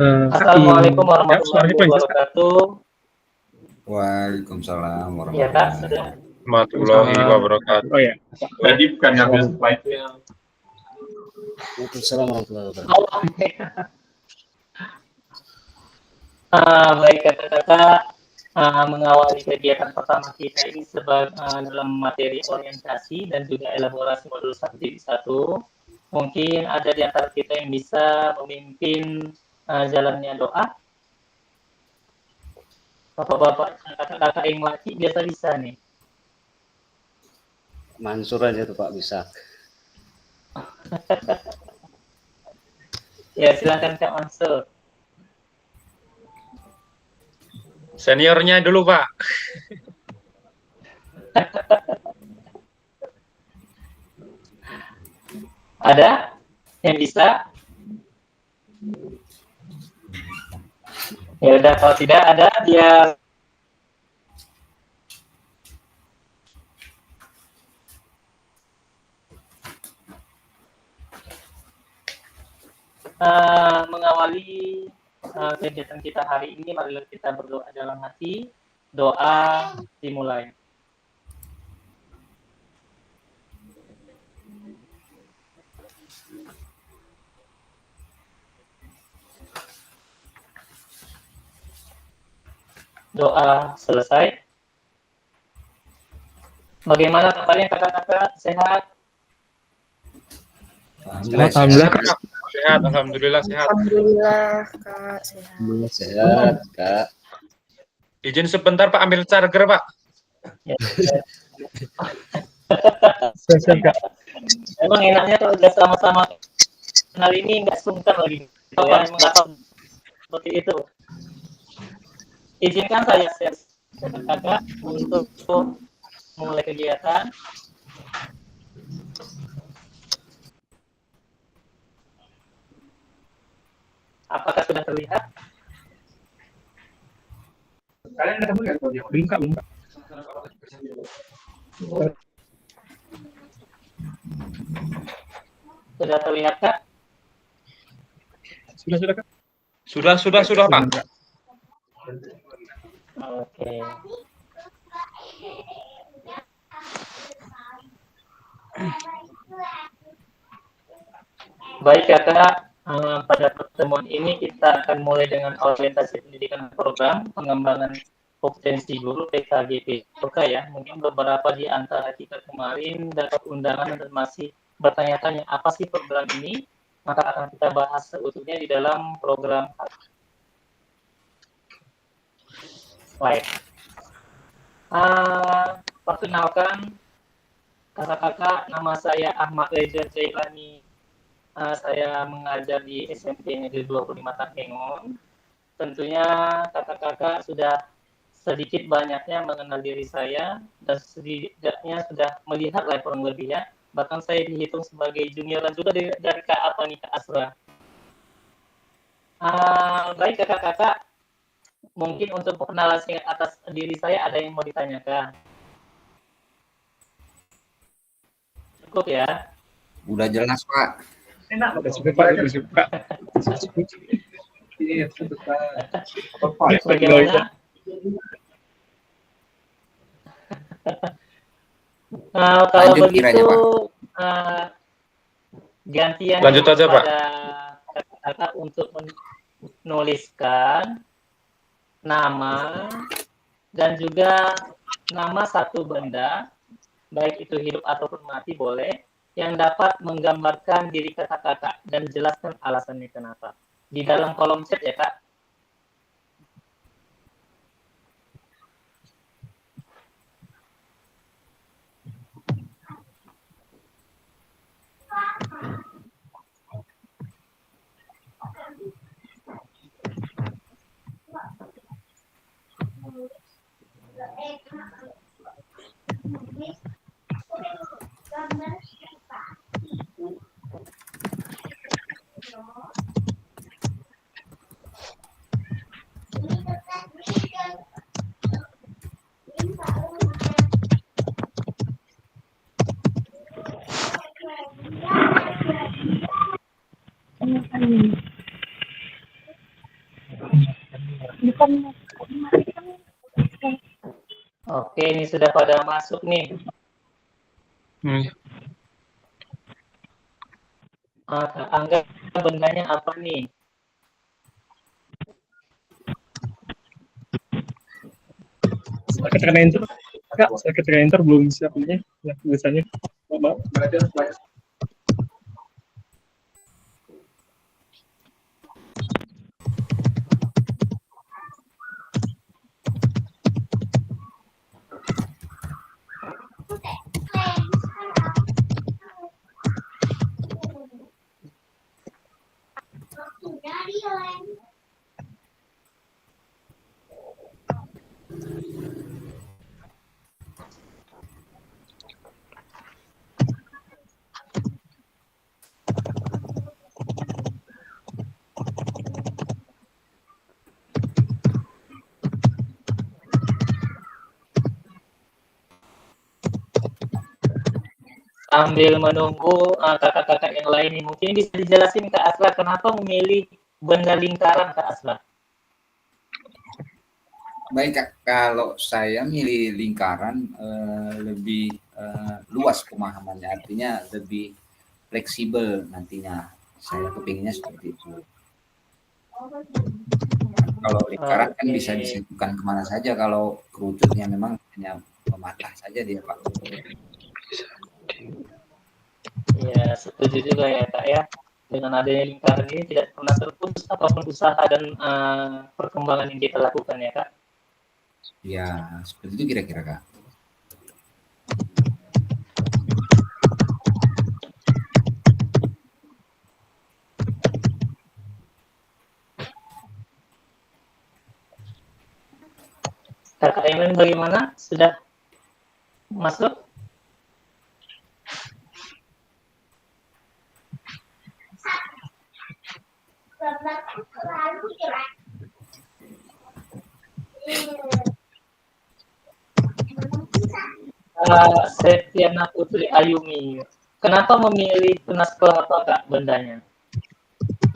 Assalamualaikum warahmatullahi suaranya wabarakatuh. Waalaikumsalam Ya Kak, sudah. warahmatullahi wabarakatuh. Oh ya. Tadi bukan ngambil slide-nya. Waalaikumsalam warahmatullahi wabarakatuh. Baik kakak-kakak, mengawali kegiatan pertama kita ini dalam materi orientasi dan juga elaborasi modul 1.1. Mungkin ada di antara kita yang bisa memimpin jalannya doa. Bapak-bapak, kakak-kakak yang laki biasa bisa nih. Mansur aja tuh Pak bisa. Ya silakan Kak Mansur. Seniornya dulu, Pak. Ada yang bisa? Ya udah, kalau tidak ada dia mengawali kegiatan kita hari ini. Marilah kita berdoa dalam hati. Doa dimulai. Doa selesai. Bagaimana kabarnya kakak-kakak? Sehat? Alhamdulillah, Kak. Sehat, alhamdulillah sehat. Alhamdulillah Kak, sehat. Alhamdulillah sehat Kak. Izin sebentar Pak, ambil charger Pak. Ya. Siap, Kak. Emang enaknya kalau udah sama-sama kenal ini nggak sungkan lagi. Ya, mengapa seperti itu? Izinkan saya kakak untuk mulai kegiatan. Apakah sudah terlihat? Kalian ada tamu nggak? Belum Kak, belum Kak. Sudah terlihat Kak? Sudah Kak. Sudah Pak. Oke. Baik kakak, pada pertemuan ini kita akan mulai dengan orientasi pendidikan program pengembangan kompetensi guru PKGP. Oke ya, mungkin beberapa di antara kita kemarin dapat undangan dan masih bertanya-tanya apa sih program ini, maka akan kita bahas seutuhnya di dalam program slide. Perkenalkan kakak-kakak, nama saya Ahmad Reza Jailani. Saya mengajar di SMP Negeri 25 Takengon. Tentunya kakak-kakak sudah sedikit banyaknya mengenal diri saya dan setidaknya sudah melihat lah kurang lebih ya. Bahkan saya dihitung sebagai junioran juga dari Kak Atoni Kak Asra. Baik kakak-kakak, mungkin untuk perkenalan singkat atas diri saya ada yang mau ditanyakan? Cukup ya? Udah jelas Pak. Enak, udah cukup Pak, udah cukup Kak. Iya, cukup Kak. Bagaimana? Kalau Lanjut begitu kiranya, Pak. gantian Lanjut aja, Pak. kakak untuk menuliskan nama dan juga nama satu benda, baik itu hidup ataupun mati boleh, yang dapat menggambarkan diri kakak-kakak dan jelaskan alasannya kenapa. Di dalam kolom chat ya Kak. Oke, ini sudah pada masuk nih. Hmm. Kak Angga, bendanya apa nih? Saya ketika enter, kak, saya ketika enter belum siap ini, ya tulisannya. Maaf, belajar slide. Sambil menunggu kakak-kakak yang lain nih, mungkin bisa dijelasin Kak Asra kenapa memilih benda lingkaran Kak Asra? Baik Kak, kalau saya milih lingkaran lebih luas pemahamannya, artinya lebih fleksibel nantinya. Saya kepinginnya seperti itu. Kalau lingkaran kan bisa disatukan kemana saja, kalau kerucutnya memang hanya mematah saja dia Pak. Ya, setuju juga ya Kak ya. Dengan adanya lingkaran ini tidak pernah terputus apapun usaha dan perkembangan yang kita lakukan ya Kak. Ya, seperti itu kira-kira Kak. Kakak Emen bagaimana? Sudah masuk? Septiana Putri Ayumi, kenapa memilih tunas kelapa Kak bendanya?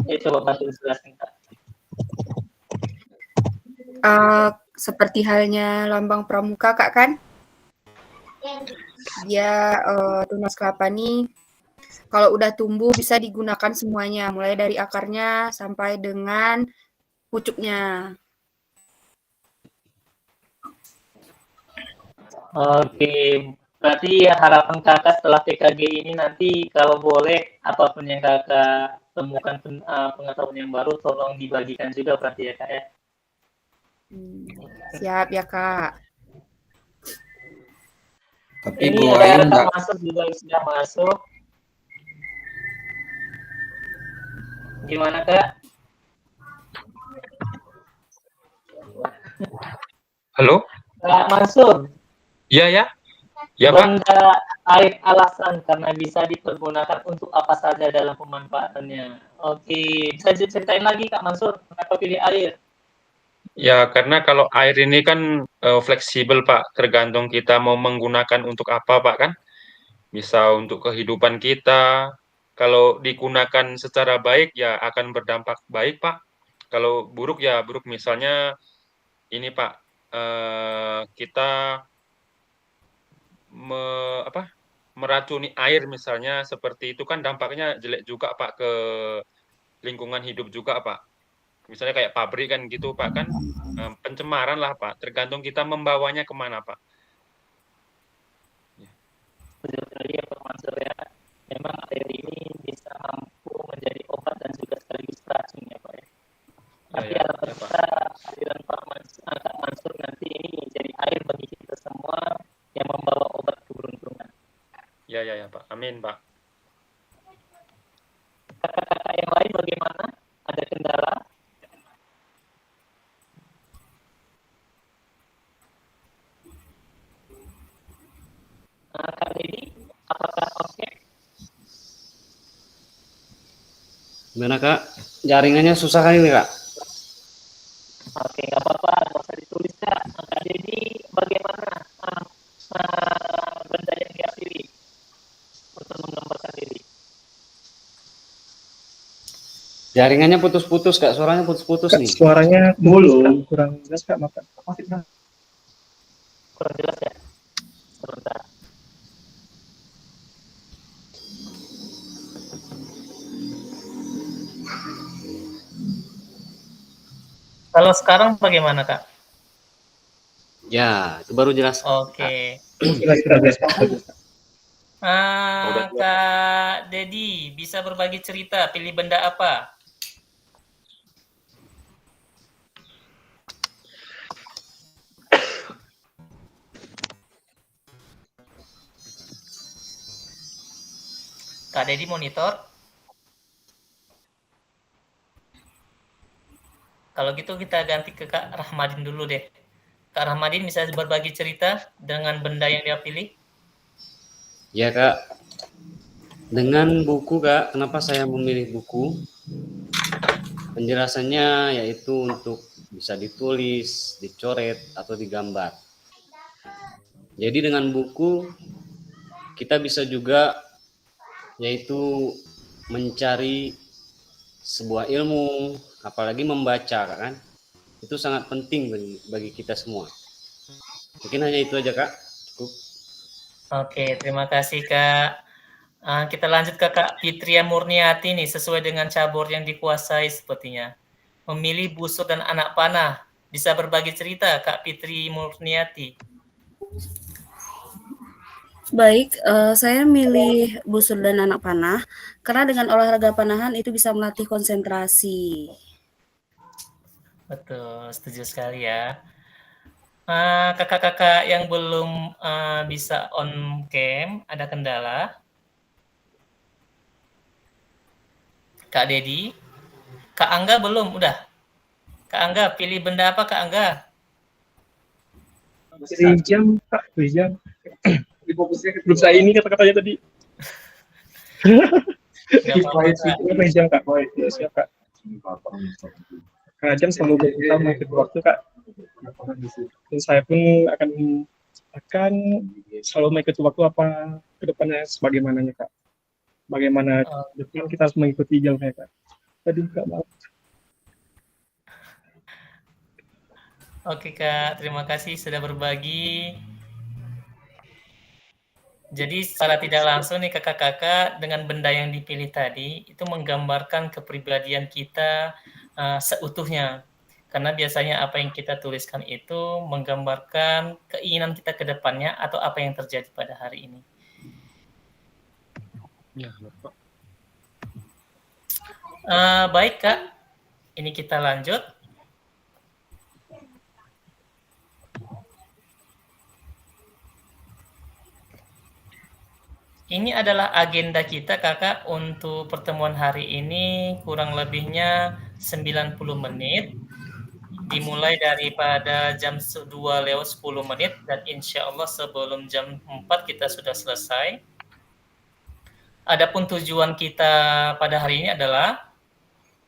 Ya, coba bantu jelasin Kak. Seperti halnya lambang pramuka Kak kan? Dia tunas kelapa nih kalau udah tumbuh bisa digunakan semuanya, mulai dari akarnya sampai dengan pucuknya. Oke, berarti ya harapan kakak setelah PKG ini nanti kalau boleh apapun yang kakak temukan pengetahuan yang baru tolong dibagikan juga berarti ya Kak ya. Siap ya Kak. Tapi Ini Bu ada Ayu rekan nggak, masuk juga yang sudah masuk. Gimana Kak? Halo? Kak Mansur, Iya ya? Ya Pak. benda air alasan karena bisa dipergunakan untuk apa saja dalam pemanfaatannya. Oke, bisa diceritain lagi Kak Mansur, kenapa pilih air? Ya karena kalau air ini kan fleksibel Pak, tergantung kita mau menggunakan untuk apa Pak kan? Bisa untuk kehidupan kita. Kalau digunakan secara baik ya akan berdampak baik Pak. Kalau buruk ya buruk, misalnya ini Pak, kita meracuni air misalnya, seperti itu kan dampaknya jelek juga Pak ke lingkungan hidup juga Pak. Misalnya kayak pabrik kan gitu Pak kan, pencemaran lah Pak. Tergantung kita membawanya kemana Pak. Sekali ya Pak Mansur ya, memang air ini bisa mampu menjadi obat dan juga sekaligus racun ya Pak ya. Tapi Ya, harapan ya, Pak. kita aliran Pak Mansur nanti ini menjadi air bagi kita semua yang membawa obat keberuntungan. Ya Pak. Amin Pak. Kakak-kakak yang lain bagaimana? Ada kendala? Kak Deddy, apakah oke? gimana Kak? Jaringannya susah kan ini Kak? Oke, nggak apa-apa, nggak usah ditulis Kak. Kak Deddy, bagaimana benda yang dia pilih untuk menggambarkan diri? Jaringannya putus-putus Kak, suaranya putus-putus Kak, nih. suaranya kurang jelas Kak, maka Kurang jelas ya? Sebentar. Kalau sekarang bagaimana, Kak? Ya, itu baru jelas. Oke. sudah jelas Kak. Kak Dedi, bisa berbagi cerita, pilih benda apa? Kak Dedi monitor. Kalau gitu kita ganti ke Kak Rahmadin dulu deh. Kak Rahmadin bisa berbagi cerita dengan benda yang dia pilih? Ya Kak, dengan buku Kak, kenapa saya memilih buku? Penjelasannya yaitu untuk bisa ditulis, dicoret, atau digambar. Jadi dengan buku kita bisa juga yaitu mencari sebuah ilmu, apalagi membaca kan, itu sangat penting bagi kita semua. Mungkin hanya itu aja Kak, cukup. Oke, terima kasih Kak. Kita lanjut ke Kak Fitria Murniati nih, sesuai dengan cabur yang dikuasai sepertinya. Memilih busur dan anak panah. Bisa berbagi cerita Kak Fitri Murniati? Baik, saya milih busur dan anak panah karena dengan olahraga panahan itu bisa melatih konsentrasi. Betul, setuju sekali ya. Kakak-kakak yang belum bisa on cam, ada kendala? Kak Dedi? Kak Angga belum? Udah? Kak Angga, pilih benda apa Kak Angga? Masih jam Kak, jam. Belum saya ini kata-katanya tadi. Gak apa-apa, Kak. Jam Kak, baik. Ya, siap Kak. Kak Ajam selalu berusaha mengikuti waktu Kak. Dan saya pun akan selalu mengikuti waktu apa kedepannya sebagaimananya Kak. Bagaimana depan kita harus mengikuti jamnya Kak. Aduh Kak, maaf. Oke Kak, terima kasih sudah berbagi. Jadi secara tidak langsung nih kakak-kakak dengan benda yang dipilih tadi itu menggambarkan kepribadian kita seutuhnya. Karena biasanya apa yang kita tuliskan itu menggambarkan keinginan kita ke depannya atau apa yang terjadi pada hari ini. Ya, Bapak. Baik Kak, ini kita lanjut. Ini adalah agenda kita kakak untuk pertemuan hari ini, kurang lebihnya 90 menit. Dimulai daripada jam 2:10 dan insya Allah sebelum jam 4 kita sudah selesai. Adapun tujuan kita pada hari ini adalah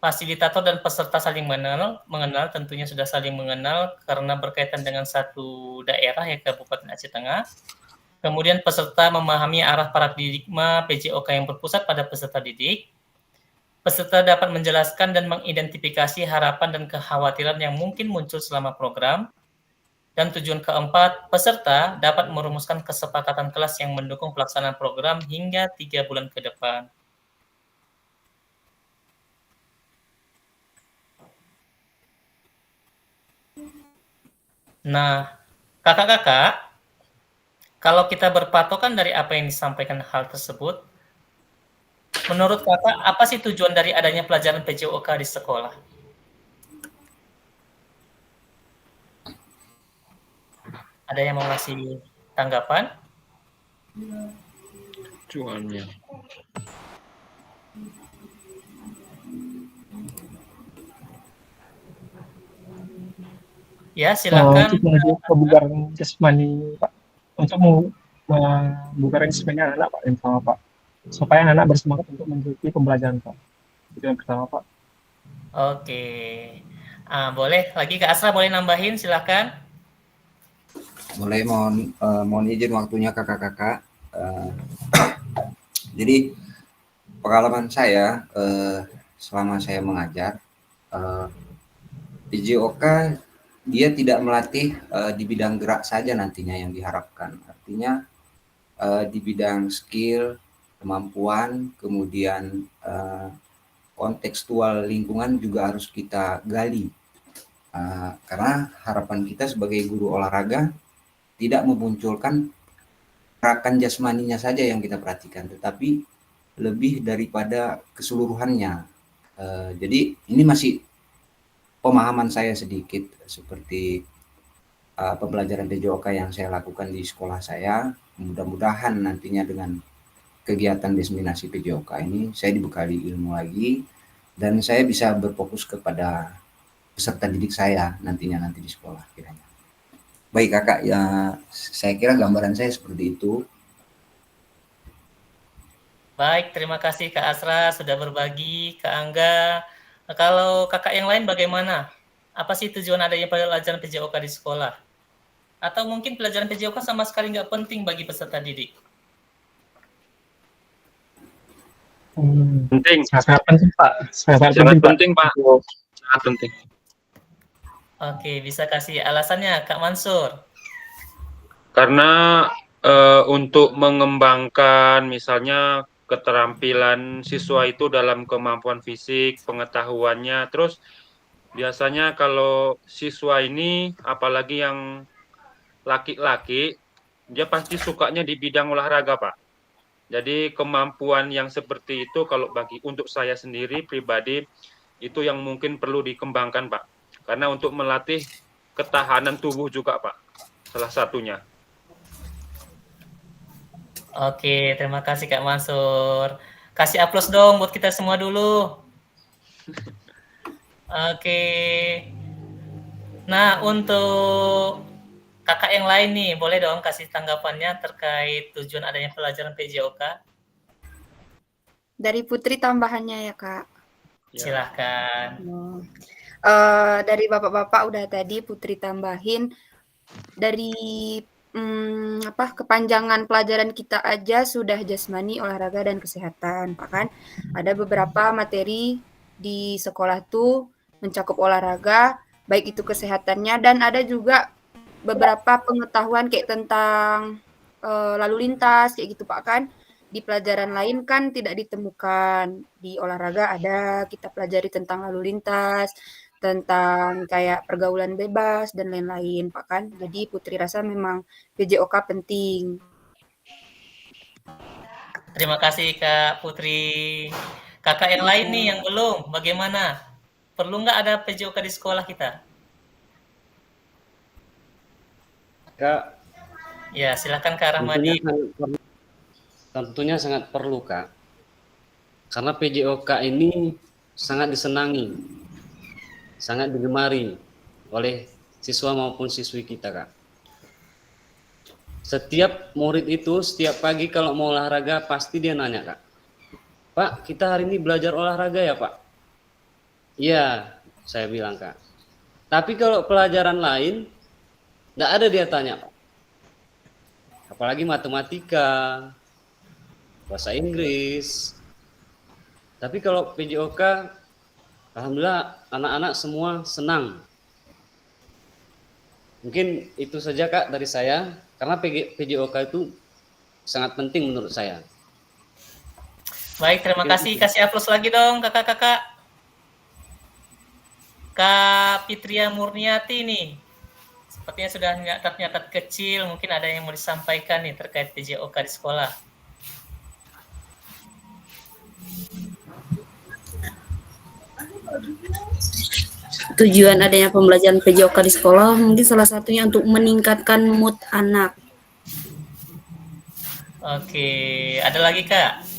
fasilitator dan peserta saling mengenal, tentunya sudah saling mengenal karena berkaitan dengan satu daerah ya Kabupaten Aceh Tengah. Kemudian peserta memahami arah paradigma PJOK yang berpusat pada peserta didik. Peserta dapat menjelaskan dan mengidentifikasi harapan dan kekhawatiran yang mungkin muncul selama program. Dan tujuan keempat, peserta dapat merumuskan kesepakatan kelas yang mendukung pelaksanaan program hingga 3 bulan ke depan. Nah, kakak-kakak, kalau kita berpatokan dari apa yang disampaikan hal tersebut, menurut kakak, apa sih tujuan dari adanya pelajaran PJOK di sekolah? Ada yang mau ngasih tanggapan? Tujuannya. Ya, silakan. Untuk menuju kebugaran jasmani Pak. Untuk membugarkan jasmani anak Pak, yang pertama Pak. Supaya anak bersemangat untuk mengikuti pembelajaran Pak. Itu yang pertama Pak. Oke. Boleh lagi Kak Asra boleh nambahin, silakan. Mulai mohon izin waktunya kakak-kakak. Jadi pengalaman saya selama saya mengajar, PJOK dia tidak melatih di bidang gerak saja nantinya yang diharapkan. Artinya di bidang skill, kemampuan, kemudian kontekstual lingkungan juga harus kita gali. Karena harapan kita sebagai guru olahraga tidak memunculkan gerakan jasmaninya saja yang kita perhatikan, tetapi lebih daripada keseluruhannya. Jadi ini masih pemahaman saya sedikit seperti pembelajaran PJOK yang saya lakukan di sekolah saya. Mudah-mudahan nantinya dengan kegiatan diseminasi PJOK ini saya dibekali ilmu lagi dan saya bisa berfokus kepada peserta didik saya nanti di sekolah kiranya. Baik kakak, ya saya kira gambaran saya seperti itu. Baik, terima kasih Kak Asra sudah berbagi, Kak Angga. Kalau kakak yang lain bagaimana? Apa sih tujuan adanya pelajaran PJOK di sekolah? Atau mungkin pelajaran PJOK sama sekali nggak penting bagi peserta didik? Penting. Sangat penting Pak. Sangat penting Pak. Sangat penting. Oke, bisa kasih alasannya Kak Mansur? Karena untuk mengembangkan misalnya keterampilan siswa itu dalam kemampuan fisik, pengetahuannya, terus biasanya kalau siswa ini apalagi yang laki-laki, dia pasti sukanya di bidang olahraga, Pak. Jadi kemampuan yang seperti itu kalau untuk saya sendiri pribadi itu yang mungkin perlu dikembangkan, Pak. Karena untuk melatih ketahanan tubuh juga, Pak. Salah satunya. Oke, terima kasih Kak Mansur. Kasih aplaus dong buat kita semua dulu. Oke. Nah, untuk kakak yang lain nih, boleh dong kasih tanggapannya terkait tujuan adanya pelajaran PJOK? Dari Putri tambahannya ya Kak. Silahkan. Dari bapak-bapak udah tadi Putri tambahin dari kepanjangan pelajaran kita aja sudah jasmani, olahraga dan kesehatan, Pak kan? Ada beberapa materi di sekolah tuh mencakup olahraga, baik itu kesehatannya dan ada juga beberapa pengetahuan kayak tentang lalu lintas kayak gitu Pak kan. Di pelajaran lain kan tidak ditemukan. Di olahraga ada kita pelajari tentang lalu lintas, tentang kayak pergaulan bebas dan lain-lain Pak kan. Jadi Putri rasa memang PJOK penting. Terima kasih Kak Putri. Kakak yang lain nih yang belum, bagaimana? Perlu nggak ada PJOK di sekolah kita? Kak, ya silakan Kak Rahmadi. Tentunya sangat perlu Kak. Karena PJOK ini sangat disenangi, sangat digemari oleh siswa maupun siswi kita Kak. Setiap murid itu setiap pagi kalau mau olahraga pasti dia nanya Kak, Pak kita hari ini belajar olahraga ya Pak? Iya, saya bilang Kak. Tapi kalau pelajaran lain nggak ada dia tanya Pak. Apalagi matematika, bahasa Inggris. Tapi kalau PJOK, alhamdulillah anak-anak semua senang. Mungkin itu saja Kak dari saya, karena PJOK itu sangat penting menurut saya. Baik, terima kasih. Kasih aplaus lagi dong kakak-kakak. Kak Fitria Murniati nih, sepertinya sudah nyatat kecil, mungkin ada yang mau disampaikan nih terkait PJOK di sekolah. Tujuan adanya pembelajaran PJOK di sekolah mungkin salah satunya untuk meningkatkan mood anak. Oke, ada lagi Kak?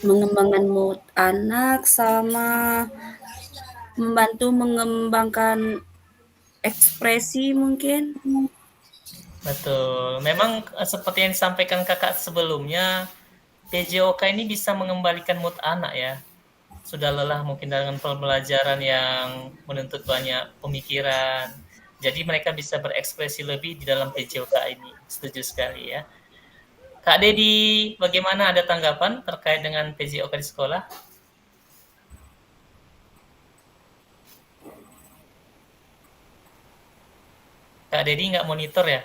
Mengembangkan mood anak sama membantu mengembangkan ekspresi mungkin. Betul, memang seperti yang disampaikan kakak sebelumnya, PJOK ini bisa mengembalikan mood anak ya. Sudah lelah mungkin dengan pembelajaran yang menuntut banyak pemikiran. Jadi mereka bisa berekspresi lebih di dalam PJOK ini. Setuju sekali ya. Kak Dedi, bagaimana, ada tanggapan terkait dengan PJOK di sekolah? Kak Dedi nggak monitor ya?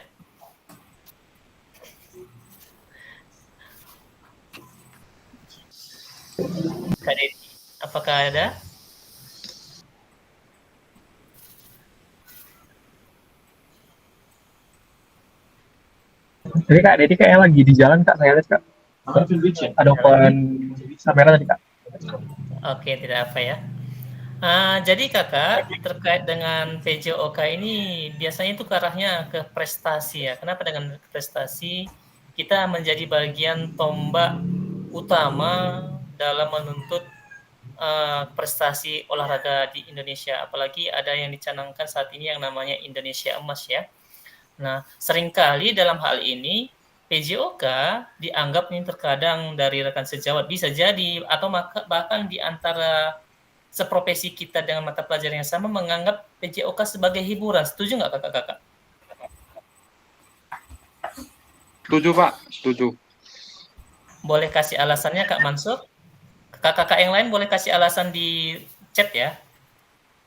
Kak Dedi, apakah ada? Jadi Kak Dedi kayaknya lagi di jalan Kak, saya lihat Kak. Ada operan kamera tadi Kak. Oke, tidak apa ya. Jadi kakak, terkait dengan PJOK ini biasanya itu ke arahnya ke prestasi ya. Kenapa dengan prestasi? Kita menjadi bagian tombak utama dalam menuntut prestasi olahraga di Indonesia. Apalagi ada yang dicanangkan saat ini yang namanya Indonesia Emas ya. Nah, seringkali dalam hal ini PJOK dianggap ini terkadang dari rekan sejawat bisa jadi, atau bahkan di antara seprofesi kita dengan mata pelajaran yang sama menganggap PJOK sebagai hiburan. Setuju nggak kakak-kakak? Setuju Pak, setuju. Boleh kasih alasannya Kak Mansur? Kakak-kakak yang lain boleh kasih alasan di chat ya.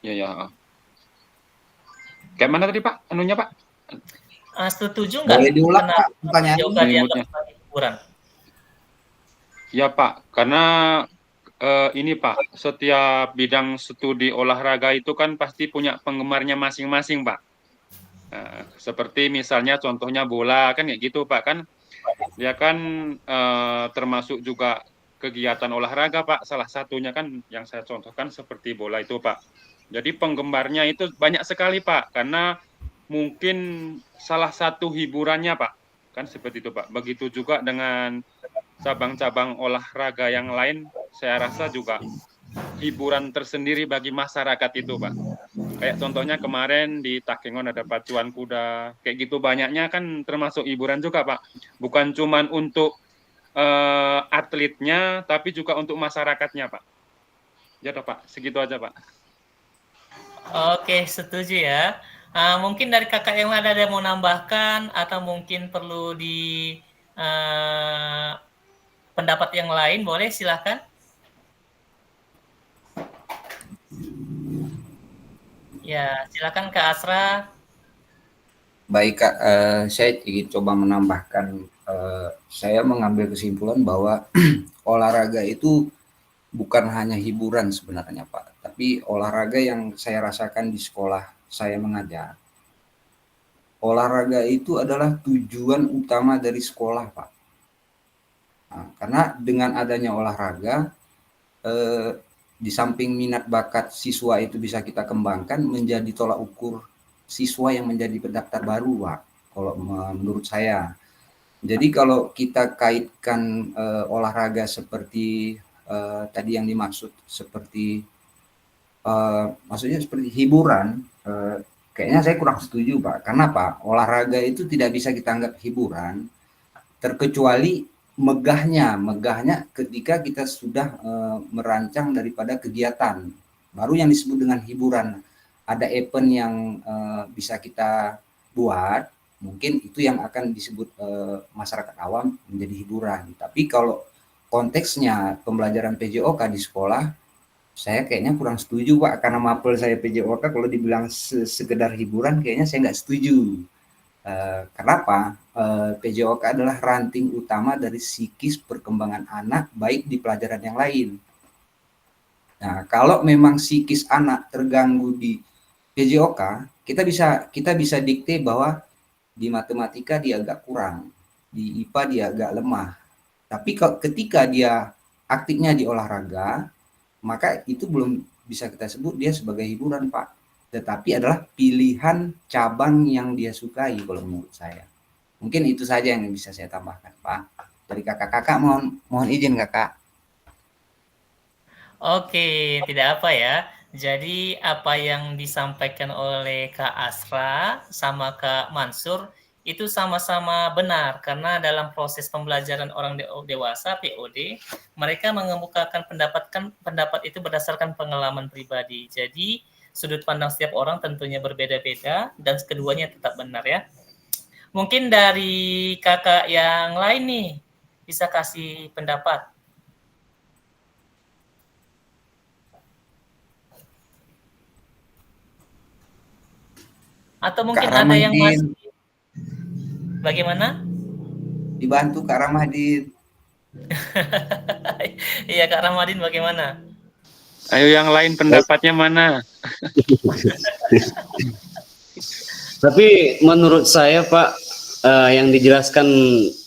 Ya. Kayak mana tadi Pak? Anunya Pak? Setuju nggak? Boleh diulang Pak Kenapa pertanyaannya? PJOK dianggap sebagai hiburan? Ya Pak, karena ini Pak, setiap bidang studi olahraga itu kan pasti punya penggemarnya masing-masing Pak. Seperti misalnya contohnya bola kan kayak gitu Pak, kan dia kan termasuk juga kegiatan olahraga Pak. Salah satunya kan yang saya contohkan seperti bola itu Pak. Jadi penggemarnya itu banyak sekali Pak, karena mungkin salah satu hiburannya Pak, kan seperti itu Pak. Begitu juga dengan cabang-cabang olahraga yang lain, saya rasa juga hiburan tersendiri bagi masyarakat itu Pak. Kayak contohnya kemarin di Takengon ada pacuan kuda, kayak gitu banyaknya kan termasuk hiburan juga Pak. Bukan cuman untuk atletnya, tapi juga untuk masyarakatnya Pak. Ya toh Pak, segitu aja Pak. Oke, setuju ya. Mungkin dari kakak yang ada mau nambahkan, atau mungkin perlu di pendapat yang lain, boleh silakan. Ya, silakan Kak Asra. Baik Kak, saya ingin coba menambahkan, saya mengambil kesimpulan bahwa olahraga itu bukan hanya hiburan sebenarnya Pak, tapi olahraga yang saya rasakan di sekolah saya mengajar. Olahraga itu adalah tujuan utama dari sekolah Pak. Nah, karena dengan adanya olahraga, di samping minat bakat siswa itu bisa kita kembangkan menjadi tolak ukur siswa yang menjadi pendaftar baru Pak, kalau menurut saya. Jadi kalau kita kaitkan olahraga seperti tadi yang dimaksud seperti maksudnya seperti hiburan, kayaknya saya kurang setuju Pak. Karena Pak, olahraga itu tidak bisa kita anggap hiburan terkecuali megahnya ketika kita sudah merancang daripada kegiatan baru yang disebut dengan hiburan. Ada event yang bisa kita buat, mungkin itu yang akan disebut masyarakat awam menjadi hiburan. Tapi kalau konteksnya pembelajaran PJOK di sekolah, saya kayaknya kurang setuju Pak, karena mapel saya PJOK kalau dibilang sekedar hiburan kayaknya saya nggak setuju. Kenapa? PJOK adalah ranting utama dari psikis perkembangan anak baik di pelajaran yang lain. Nah, kalau memang psikis anak terganggu di PJOK, kita bisa dikte bahwa di matematika dia agak kurang, di IPA dia agak lemah. Tapi ketika dia aktifnya di olahraga, maka itu belum bisa kita sebut dia sebagai hiburan Pak, tetapi adalah pilihan cabang yang dia sukai kalau menurut saya. Mungkin itu saja yang bisa saya tambahkan Pak. Dari kakak-kakak mohon izin kakak. Oke, tidak apa ya. Jadi apa yang disampaikan oleh Kak Asra sama Kak Mansur itu sama-sama benar, karena dalam proses pembelajaran orang dewasa POD, mereka mengemukakan pendapat itu berdasarkan pengalaman pribadi. Jadi sudut pandang setiap orang tentunya berbeda-beda dan keduanya tetap benar ya. Mungkin dari kakak yang lain nih bisa kasih pendapat. Atau mungkin Kak ada yang Ramadhin, masih bagaimana? dibantu Kak Ramadhin. Iya Kak Ramadhin bagaimana? Ayo yang lain pendapatnya mana? Tapi menurut saya Pak, yang dijelaskan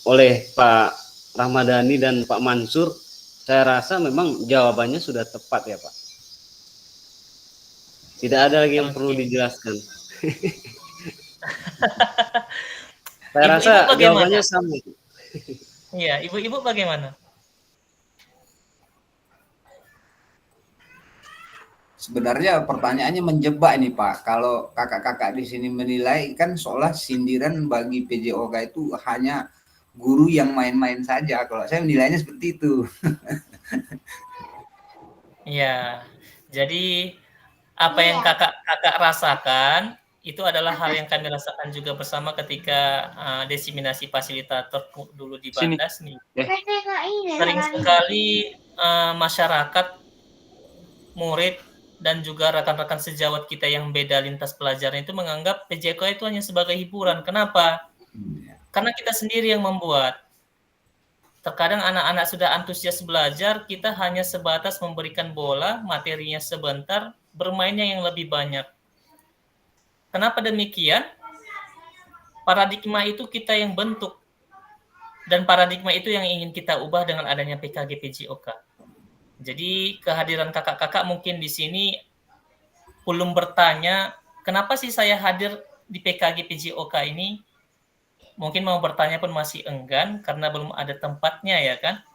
oleh Pak Ramadhani dan Pak Mansur, saya rasa memang jawabannya sudah tepat ya Pak. Tidak ada lagi yang perlu dijelaskan. Saya Ibu-ibu rasa bagaimana? jawabannya sama. Iya, ibu-ibu bagaimana? Sebenarnya pertanyaannya menjebak ini Pak. Kalau kakak-kakak di sini menilai kan seolah sindiran bagi PJOK itu hanya guru yang main-main saja. Kalau saya menilainya seperti itu. Iya. Jadi apa yang kakak rasakan itu adalah hal yang kami rasakan juga bersama ketika desiminasi fasilitator dulu di Sini. Bandas nih. Sering sekali masyarakat, murid, dan juga rekan-rekan sejawat kita yang beda lintas pelajaran itu menganggap PJK itu hanya sebagai hiburan. Kenapa? Karena kita sendiri yang membuat. Terkadang anak-anak sudah antusias belajar, kita hanya sebatas memberikan bola, materinya sebentar, bermainnya yang lebih banyak. Kenapa demikian? Paradigma itu kita yang bentuk. Dan paradigma itu yang ingin kita ubah dengan adanya PKG PJOK. Jadi kehadiran kakak-kakak mungkin di sini belum bertanya, kenapa sih saya hadir di PKG PJOK ini? Mungkin mau bertanya pun masih enggan karena belum ada tempatnya ya kan?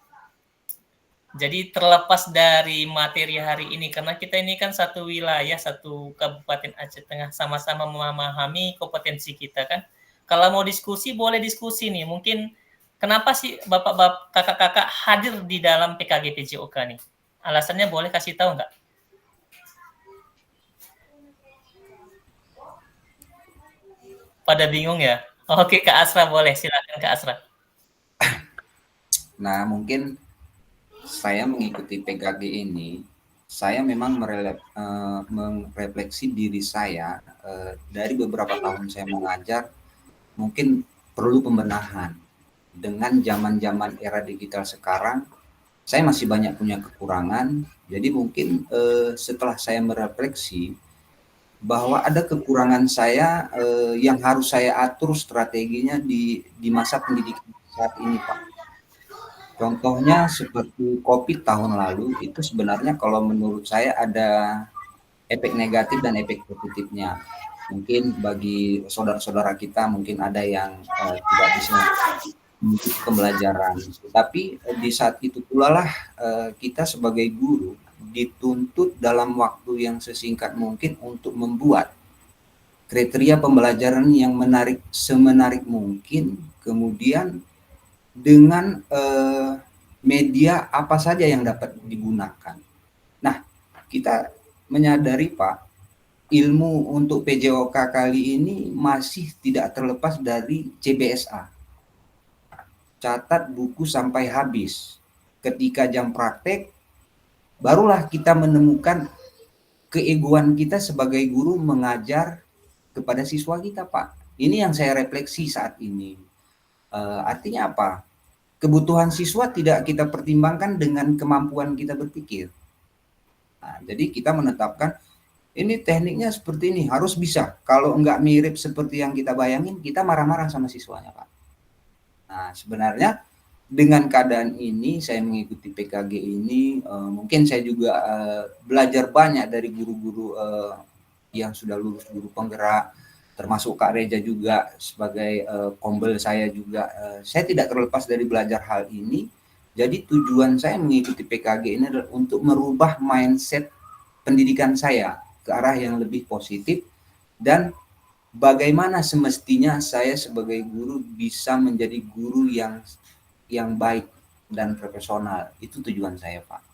Jadi terlepas dari materi hari ini, karena kita ini kan satu wilayah, satu Kabupaten Aceh Tengah, sama-sama memahami kompetensi kita kan. Kalau mau diskusi, boleh diskusi nih. Mungkin kenapa sih bapak-bapak, kakak-kakak hadir di dalam PKG PJOK nih? Alasannya boleh kasih tahu nggak? Pada bingung ya? Oke, Kak Asra boleh. Silakan Kak Asra. Nah, mungkin saya mengikuti PKG ini, saya memang merefleksi diri saya dari beberapa tahun saya mengajar, mungkin perlu pembenahan. Dengan zaman-zaman era digital sekarang, saya masih banyak punya kekurangan. Jadi mungkin setelah saya merefleksi bahwa ada kekurangan saya yang harus saya atur strateginya di masa pendidikan saat ini, Pak. Contohnya seperti COVID tahun lalu itu sebenarnya kalau menurut saya ada efek negatif dan efek positifnya. Mungkin bagi saudara-saudara kita mungkin ada yang tidak bisa mengikuti pembelajaran. Tapi di saat itu pula lah kita sebagai guru dituntut dalam waktu yang sesingkat mungkin untuk membuat kriteria pembelajaran yang menarik semenarik mungkin, kemudian dengan media apa saja yang dapat digunakan. Nah, kita menyadari Pak, ilmu untuk PJOK kali ini masih tidak terlepas dari CBSA. Catat buku sampai habis. Ketika jam praktek, barulah kita menemukan keegoan kita sebagai guru mengajar kepada siswa kita, Pak. Ini yang saya refleksi saat ini. Artinya apa? Kebutuhan siswa tidak kita pertimbangkan dengan kemampuan kita berpikir. Nah, jadi kita menetapkan ini tekniknya seperti ini, harus bisa. Kalau enggak mirip seperti yang kita bayangin, kita marah-marah sama siswanya, Pak. Nah, sebenarnya dengan keadaan ini, saya mengikuti PKG ini, mungkin saya juga belajar banyak dari guru-guru yang sudah lulus guru penggerak, termasuk Kak Reja juga sebagai kombel saya juga. Saya tidak terlepas dari belajar hal ini. Jadi tujuan saya mengikuti PKG ini adalah untuk merubah mindset pendidikan saya ke arah yang lebih positif dan bagaimana semestinya saya sebagai guru bisa menjadi guru yang baik dan profesional. Itu tujuan saya, Pak.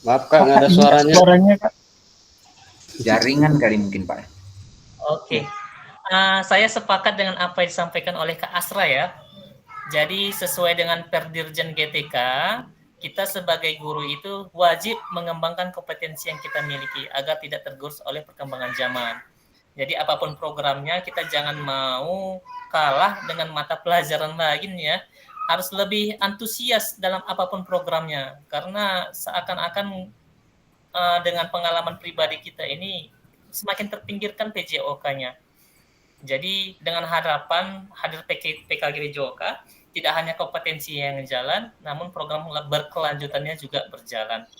Maaf Kak, nggak ada ini suaranya. Suaranya Kak. Jaringan kali mungkin Pak. Oke. Saya sepakat dengan apa yang disampaikan oleh Kak Asra ya. Jadi sesuai dengan Perdirjen GTK, kita sebagai guru itu wajib mengembangkan kompetensi yang kita miliki agar tidak tergerus oleh perkembangan zaman. Jadi apapun programnya, kita jangan mau kalah dengan mata pelajaran lainnya. Harus lebih antusias dalam apapun programnya, karena seakan-akan dengan pengalaman pribadi kita ini semakin terpinggirkan PJOK-nya. Jadi dengan harapan hadir PKG PJOK, tidak hanya kompetensi yang jalan, namun program berkelanjutannya juga berjalan.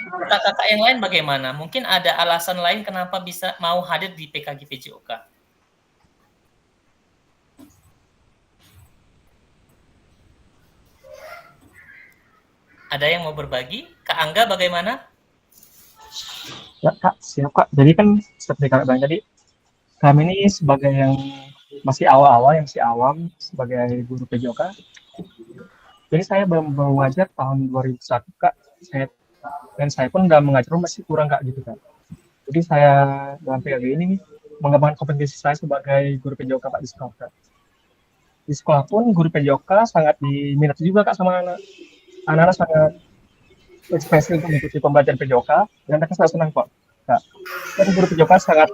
Kakak-kakak yang lain bagaimana? Mungkin ada alasan lain kenapa bisa mau hadir di PKG PJOK? Ada yang mau berbagi? Kak Angga bagaimana? Ya Kak, siap Kak. Jadi kan seperti Kakak bilang tadi, kami ini sebagai yang masih awal-awal, yang masih awam sebagai guru PJOK. Jadi saya baru mengajar tahun 2001 Kak. Saya pun udah mengajar masih kurang Kak gitu Kak. Jadi saya dalam PKG ini mengembangkan kompetensi saya sebagai guru PJOK Kak di sekolah Kak. Di sekolah pun guru PJOK sangat diminati juga Kak sama anak. Anak-anak sangat ekspresi untuk mengikuti pembelajaran PJOK dan mereka sangat senang kok. Kak. Dan guru PJOK sangat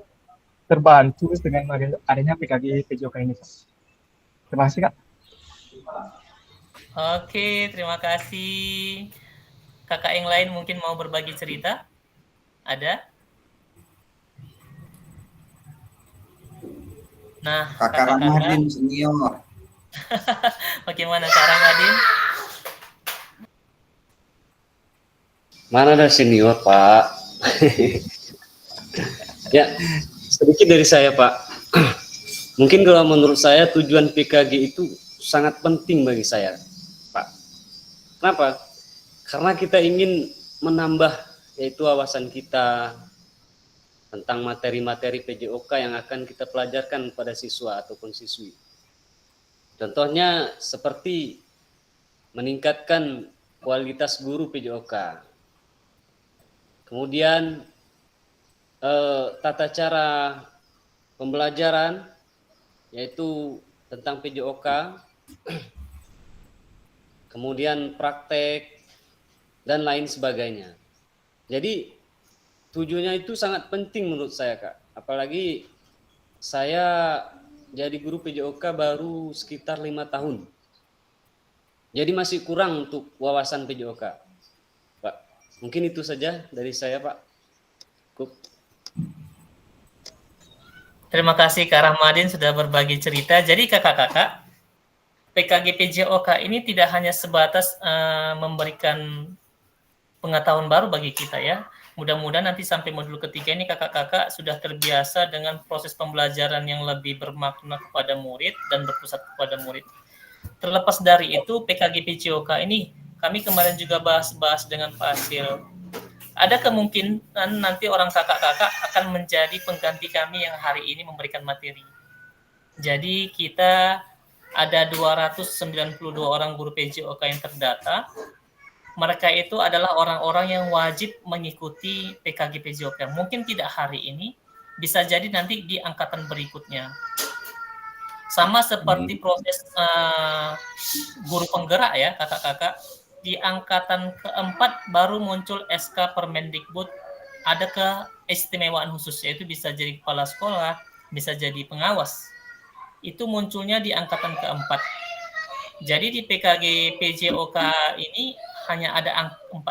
terbantu dengan adanya PKG PJOK ini. Terima kasih Kak. Oke, terima kasih. Kakak yang lain mungkin mau berbagi cerita? Ada? Nah, Kakak Ramadhin senior. Bagaimana Kak Ramadhin? Mana ada senior Pak? Ya, sedikit dari saya Pak. Mungkin kalau menurut saya tujuan PKG itu sangat penting bagi saya Pak. Kenapa? Karena kita ingin menambah yaitu wawasan kita tentang materi-materi PJOK yang akan kita pelajarkan pada siswa ataupun siswi. Contohnya seperti meningkatkan kualitas guru PJOK. Kemudian tata cara pembelajaran yaitu tentang PJOK, kemudian praktek dan lain sebagainya. Jadi tujuannya itu sangat penting menurut saya Kak. Apalagi saya jadi guru PJOK baru sekitar 5 tahun. Jadi masih kurang untuk wawasan PJOK. Pak, mungkin itu saja dari saya Pak. Terima kasih Kak Ramadhin sudah berbagi cerita. Jadi kakak-kakak, PKG PJOK ini tidak hanya sebatas memberikan pengetahuan baru bagi kita ya. Mudah-mudahan nanti sampai modul ketiga ini kakak-kakak sudah terbiasa dengan proses pembelajaran yang lebih bermakna kepada murid dan berpusat kepada murid. Terlepas dari itu, PKG PJOK ini kami kemarin juga bahas dengan Pak Asil. Ada kemungkinan nanti orang kakak-kakak akan menjadi pengganti kami yang hari ini memberikan materi. Jadi kita ada 292 orang guru PJOK yang terdata. Mereka itu adalah orang-orang yang wajib mengikuti PKG PJOK. Mungkin tidak hari ini, bisa jadi nanti di angkatan berikutnya. Sama seperti proses guru penggerak ya kakak-kakak. Di angkatan keempat baru muncul SK Permendikbud, ada keistimewaan khusus, yaitu bisa jadi kepala sekolah, bisa jadi pengawas. Itu munculnya di angkatan keempat. Jadi di PKG PJOK ini hanya ada 8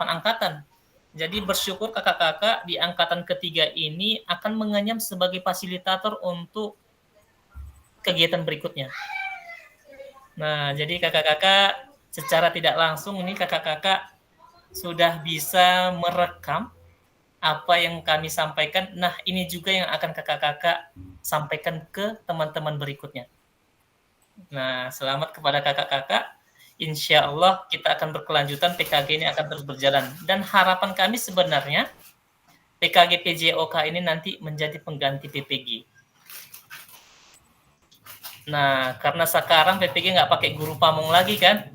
angkatan. Jadi bersyukur kakak-kakak di angkatan ketiga ini akan mengenyam sebagai fasilitator untuk kegiatan berikutnya. Nah, jadi kakak-kakak secara tidak langsung ini kakak-kakak sudah bisa merekam apa yang kami sampaikan. Nah, ini juga yang akan kakak-kakak sampaikan ke teman-teman berikutnya. Nah, selamat kepada kakak-kakak. Insya Allah kita akan berkelanjutan, PKG ini akan terus berjalan. Dan harapan kami sebenarnya PKG PJOK ini nanti menjadi pengganti PPG. Nah, karena sekarang PPG nggak pakai guru pamong lagi kan?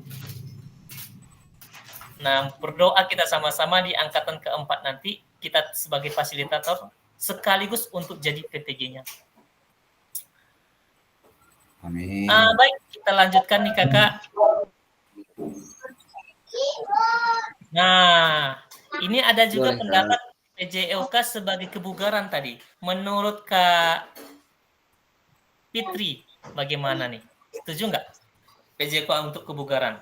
Nah, berdoa kita sama-sama di angkatan keempat nanti, kita sebagai fasilitator sekaligus untuk jadi PTG-nya. Amin. Baik, kita lanjutkan nih kakak. Nah, ini ada juga Boleh, pendapat PJOK sebagai kebugaran tadi. Menurut Kak Fitri, bagaimana nih? Setuju nggak PJOK untuk kebugaran?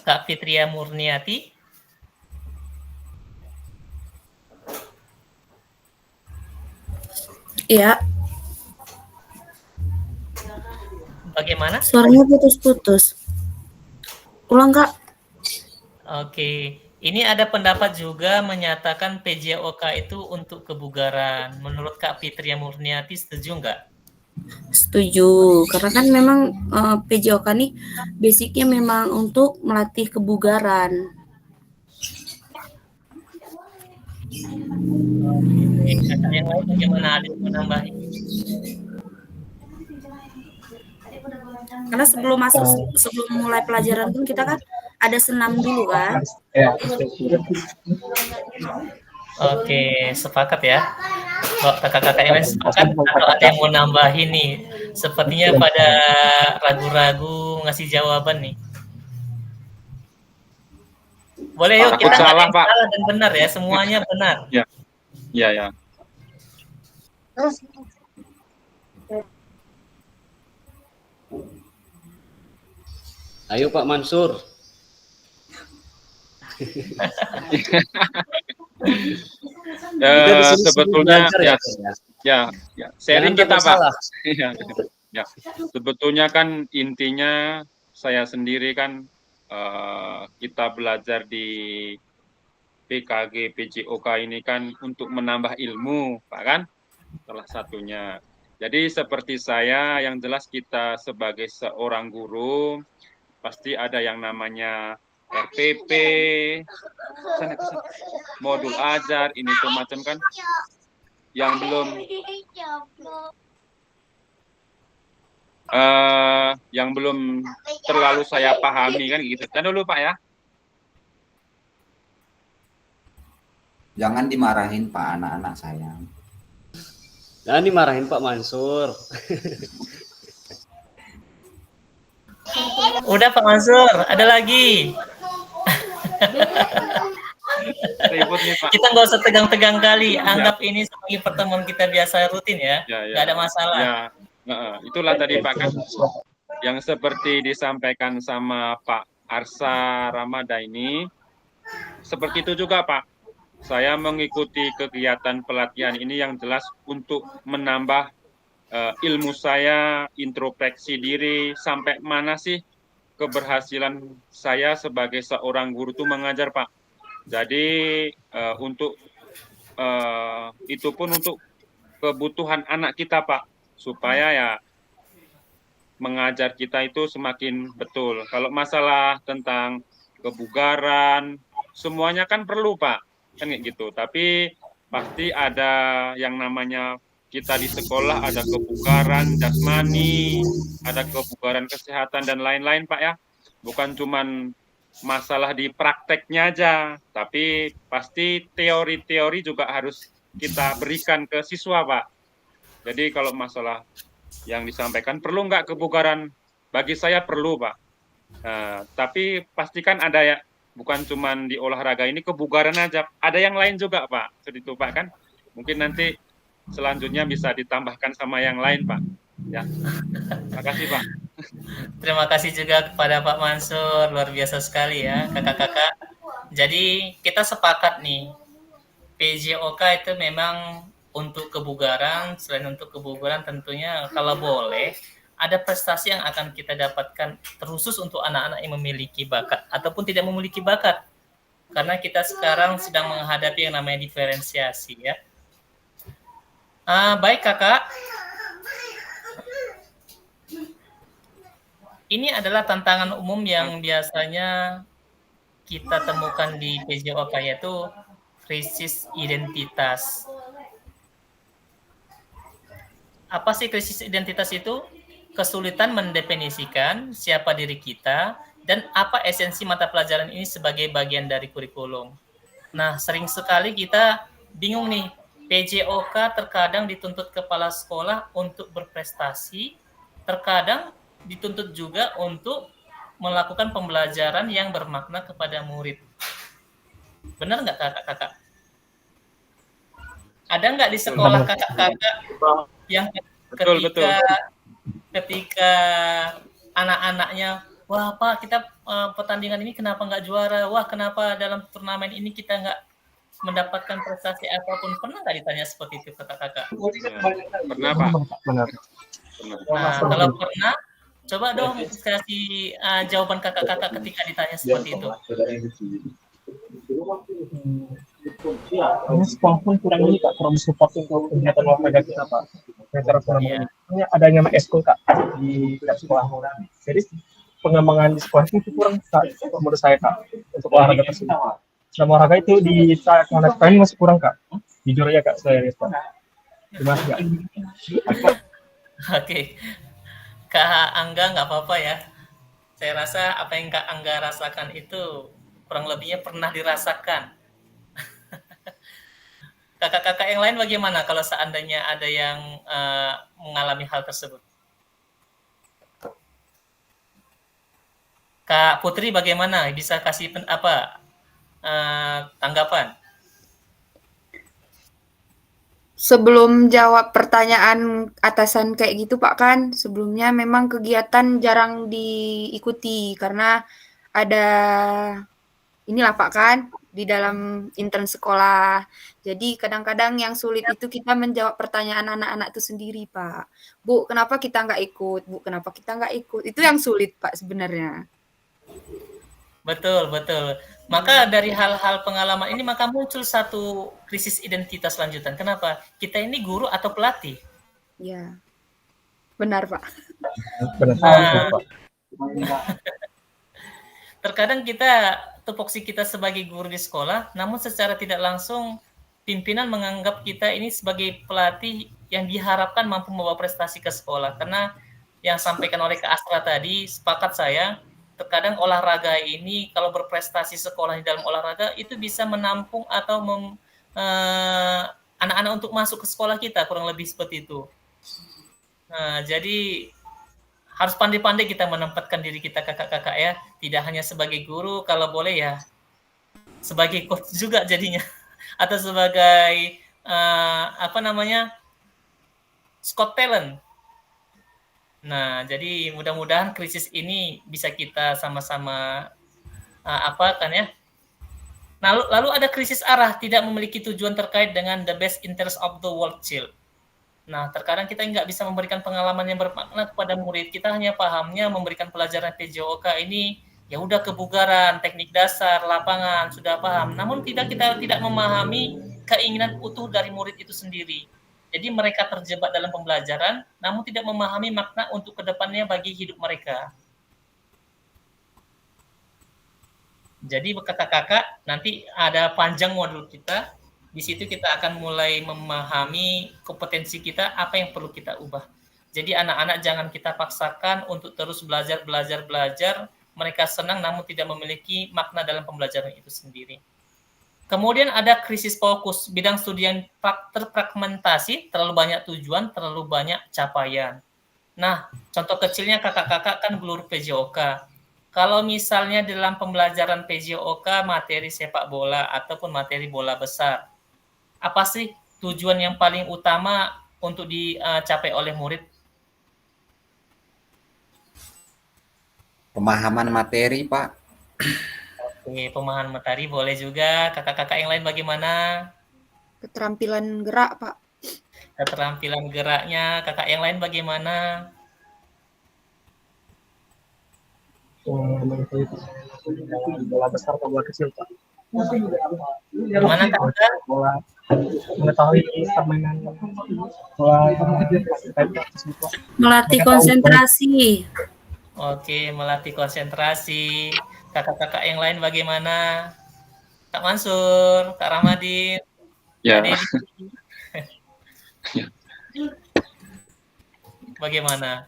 Kak Fitria Murniati? Iya, Bagaimana? suaranya putus-putus. Ulang, Kak. Oke, ini ada pendapat juga menyatakan PJOK itu untuk kebugaran. Menurut Kak Fitria Murniati setuju nggak? Setuju, karena kan memang PJOK nih basicnya memang untuk melatih kebugaran. Kakak yang lain bagaimana, ada yang menambahi? Karena sebelum mulai pelajaran pun kita kan ada senam dulu kan. Ya. Oke, sepakat ya. Kalau kakak-kakak yang lain sepakat, atau ada yang mau nambahin nih? Sepertinya pada ragu-ragu ngasih jawaban nih. Boleh yuk, Takut kita nggak ada salah, yang Pak. salah dan benar ya, semuanya benar. Ya. Ayo Pak Mansur. Kita di sini Sebetulnya belajar ya, sharing Jangan kita, takut Pak. salah. Ya. Sebetulnya kan intinya saya sendiri kan kita belajar di PKG PJOK ini kan untuk menambah ilmu, Pak kan? Salah satunya. Jadi seperti saya, yang jelas kita sebagai seorang guru pasti ada yang namanya RPP, modul ajar, ini tuh macam kan, yang belum terlalu saya pahami kan gitu. Dan dulu Pak ya. Jangan dimarahin Pak, anak-anak sayang. Jangan dimarahin Pak Mansur. Udah Pak Mansur, ada lagi. Ribut nih, Pak. Kita nggak usah tegang-tegang kali. Anggap ini sebagai pertemuan kita biasa rutin ya. Nggak ada masalah. Ya, itulah tadi Pak kan yang seperti disampaikan sama Pak Arsa Ramada ini. Seperti itu juga Pak. Saya mengikuti kegiatan pelatihan ini yang jelas untuk menambah ilmu saya, introspeksi diri, sampai mana sih keberhasilan saya sebagai seorang guru itu mengajar Pak. Jadi untuk itu pun untuk kebutuhan anak kita Pak, supaya ya mengajar kita itu semakin betul. Kalau masalah tentang kebugaran, semuanya kan perlu Pak, kan gitu. Tapi pasti ada yang namanya kita di sekolah, ada kebugaran jasmani, ada kebugaran kesehatan dan lain-lain Pak ya. Bukan cuman masalah di prakteknya aja, tapi pasti teori-teori juga harus kita berikan ke siswa Pak. Jadi kalau masalah yang disampaikan, perlu nggak kebugaran? Bagi saya perlu Pak. Tapi pastikan ada ya, bukan cuman di olahraga ini kebugaran aja, ada yang lain juga Pak. Seperti itu Pak kan. Mungkin nanti selanjutnya bisa ditambahkan sama yang lain Pak. Ya, terima kasih Pak. Terima kasih juga kepada Pak Mansur, luar biasa sekali ya kakak-kakak. Jadi kita sepakat nih, PJOK itu memang untuk kebugaran. Selain untuk kebugaran tentunya kalau boleh ada prestasi yang akan kita dapatkan terkhusus untuk anak-anak yang memiliki bakat ataupun tidak memiliki bakat. Karena kita sekarang sedang menghadapi yang namanya diferensiasi ya. Baik kakak. Ini adalah tantangan umum yang biasanya kita temukan di PJOK, yaitu krisis identitas. Apa sih krisis identitas itu? Kesulitan mendefinisikan siapa diri kita dan apa esensi mata pelajaran ini sebagai bagian dari kurikulum. Nah, sering sekali kita bingung nih, PJOK terkadang dituntut kepala sekolah untuk berprestasi, terkadang dituntut juga untuk melakukan pembelajaran yang bermakna kepada murid. Benar nggak kakak-kakak? Ada nggak di sekolah kakak-kakak yang ketika anak-anaknya, wah Pak, kita pertandingan ini kenapa nggak juara? Wah, kenapa dalam turnamen ini kita nggak mendapatkan prestasi apapun? Pernah nggak ditanya seperti itu kakak-kakak? Pernah Pak. Benar. Nah, kalau pernah, coba dong kasih jawaban kakak-kakak ketika ditanya seperti itu. Ini sekolah pun kurang ini Kak, kurang support untuk kegiatan olahraga kita Pak. Secara formal ini. Ini adanya nama eskul Kak di sekolah. Jadi pengembangan di sekolah itu kurang Kak, menurut saya Kak, untuk olahraga tersebut. Selama olahraga itu di saat ini masih kurang Kak. Jujur ya Kak, saya lihat Kak. Gimana Kak? Oke. Kak Angga nggak apa-apa ya. Saya rasa apa yang Kak Angga rasakan itu kurang lebihnya pernah dirasakan. Kakak-kakak yang lain bagaimana kalau seandainya ada yang mengalami hal tersebut? Kak Putri bagaimana? Bisa kasih tanggapan? Sebelum jawab pertanyaan atasan kayak gitu Pak kan, sebelumnya memang kegiatan jarang diikuti karena ada inilah Pak kan di dalam intern sekolah. Jadi kadang-kadang yang sulit itu kita menjawab pertanyaan anak-anak itu sendiri Pak. Bu, kenapa kita nggak ikut? Bu, kenapa kita nggak ikut? Itu yang sulit Pak sebenarnya. Betul, betul. Maka dari hal-hal pengalaman ini maka muncul satu krisis identitas lanjutan. Kenapa? Kita ini guru atau pelatih? Ya, benar Pak. Nah, terkadang kita tupoksi kita sebagai guru di sekolah, namun secara tidak langsung pimpinan menganggap kita ini sebagai pelatih yang diharapkan mampu membawa prestasi ke sekolah. Karena yang sampaikan oleh Kak Astra tadi, sepakat saya, terkadang olahraga ini kalau berprestasi sekolah di dalam olahraga itu bisa menampung atau anak-anak untuk masuk ke sekolah kita, kurang lebih seperti itu. Nah, jadi harus pandai-pandai kita menempatkan diri kita kakak-kakak ya, tidak hanya sebagai guru, kalau boleh ya sebagai coach juga jadinya, atau sebagai scout talent. Nah, jadi mudah-mudahan krisis ini bisa kita sama-sama Lalu ada krisis arah, tidak memiliki tujuan terkait dengan the best interest of the world child. Nah, terkadang kita nggak bisa memberikan pengalaman yang bermakna kepada murid. Kita hanya pahamnya memberikan pelajaran PJOK ini, ya udah kebugaran, teknik dasar, lapangan, sudah paham. Namun kita tidak memahami keinginan utuh dari murid itu sendiri. Jadi mereka terjebak dalam pembelajaran, namun tidak memahami makna untuk kedepannya bagi hidup mereka. Jadi kakak-kakak, nanti ada panjang modul kita. Di situ kita akan mulai memahami kompetensi kita, apa yang perlu kita ubah. Jadi anak-anak jangan kita paksakan untuk terus belajar. Mereka senang namun tidak memiliki makna dalam pembelajaran itu sendiri. Kemudian ada krisis fokus, bidang studi yang terfragmentasi, terlalu banyak tujuan, terlalu banyak capaian. Nah, contoh kecilnya kakak-kakak kan guru PJOK. Kalau misalnya dalam pembelajaran PJOK materi sepak bola ataupun materi bola besar, apa sih tujuan yang paling utama untuk dicapai oleh murid? Pemahaman materi, Pak. Oke, pemahaman materi boleh juga. Kakak-kakak yang lain bagaimana? Keterampilan gerak, Pak. Keterampilan geraknya. Kakak yang lain bagaimana? Bola besar atau bola kecil, Pak. Mana kakak? Bola mengetahui permainan bola. Melatih konsentrasi. Oke, melatih konsentrasi. Kakak-kakak yang lain bagaimana? Kak Mansur, Kak Ramadhin. Ya. Bagaimana?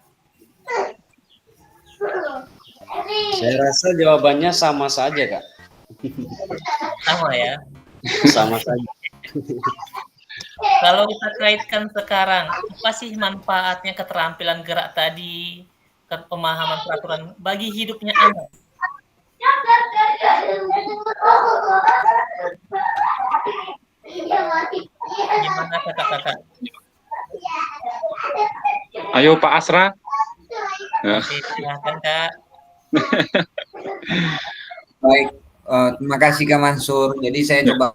Saya rasa jawabannya sama saja, Kak. Sama ya. Sama saja. Kalau kita kaitkan sekarang, apa sih manfaatnya keterampilan gerak tadi, pemahaman peraturan bagi hidupnya anak? Gimana kakak-kakak? Ayo Pak Asra. Oke, silahkan Kak. Baik, terima kasih Kak Mansur. Jadi saya coba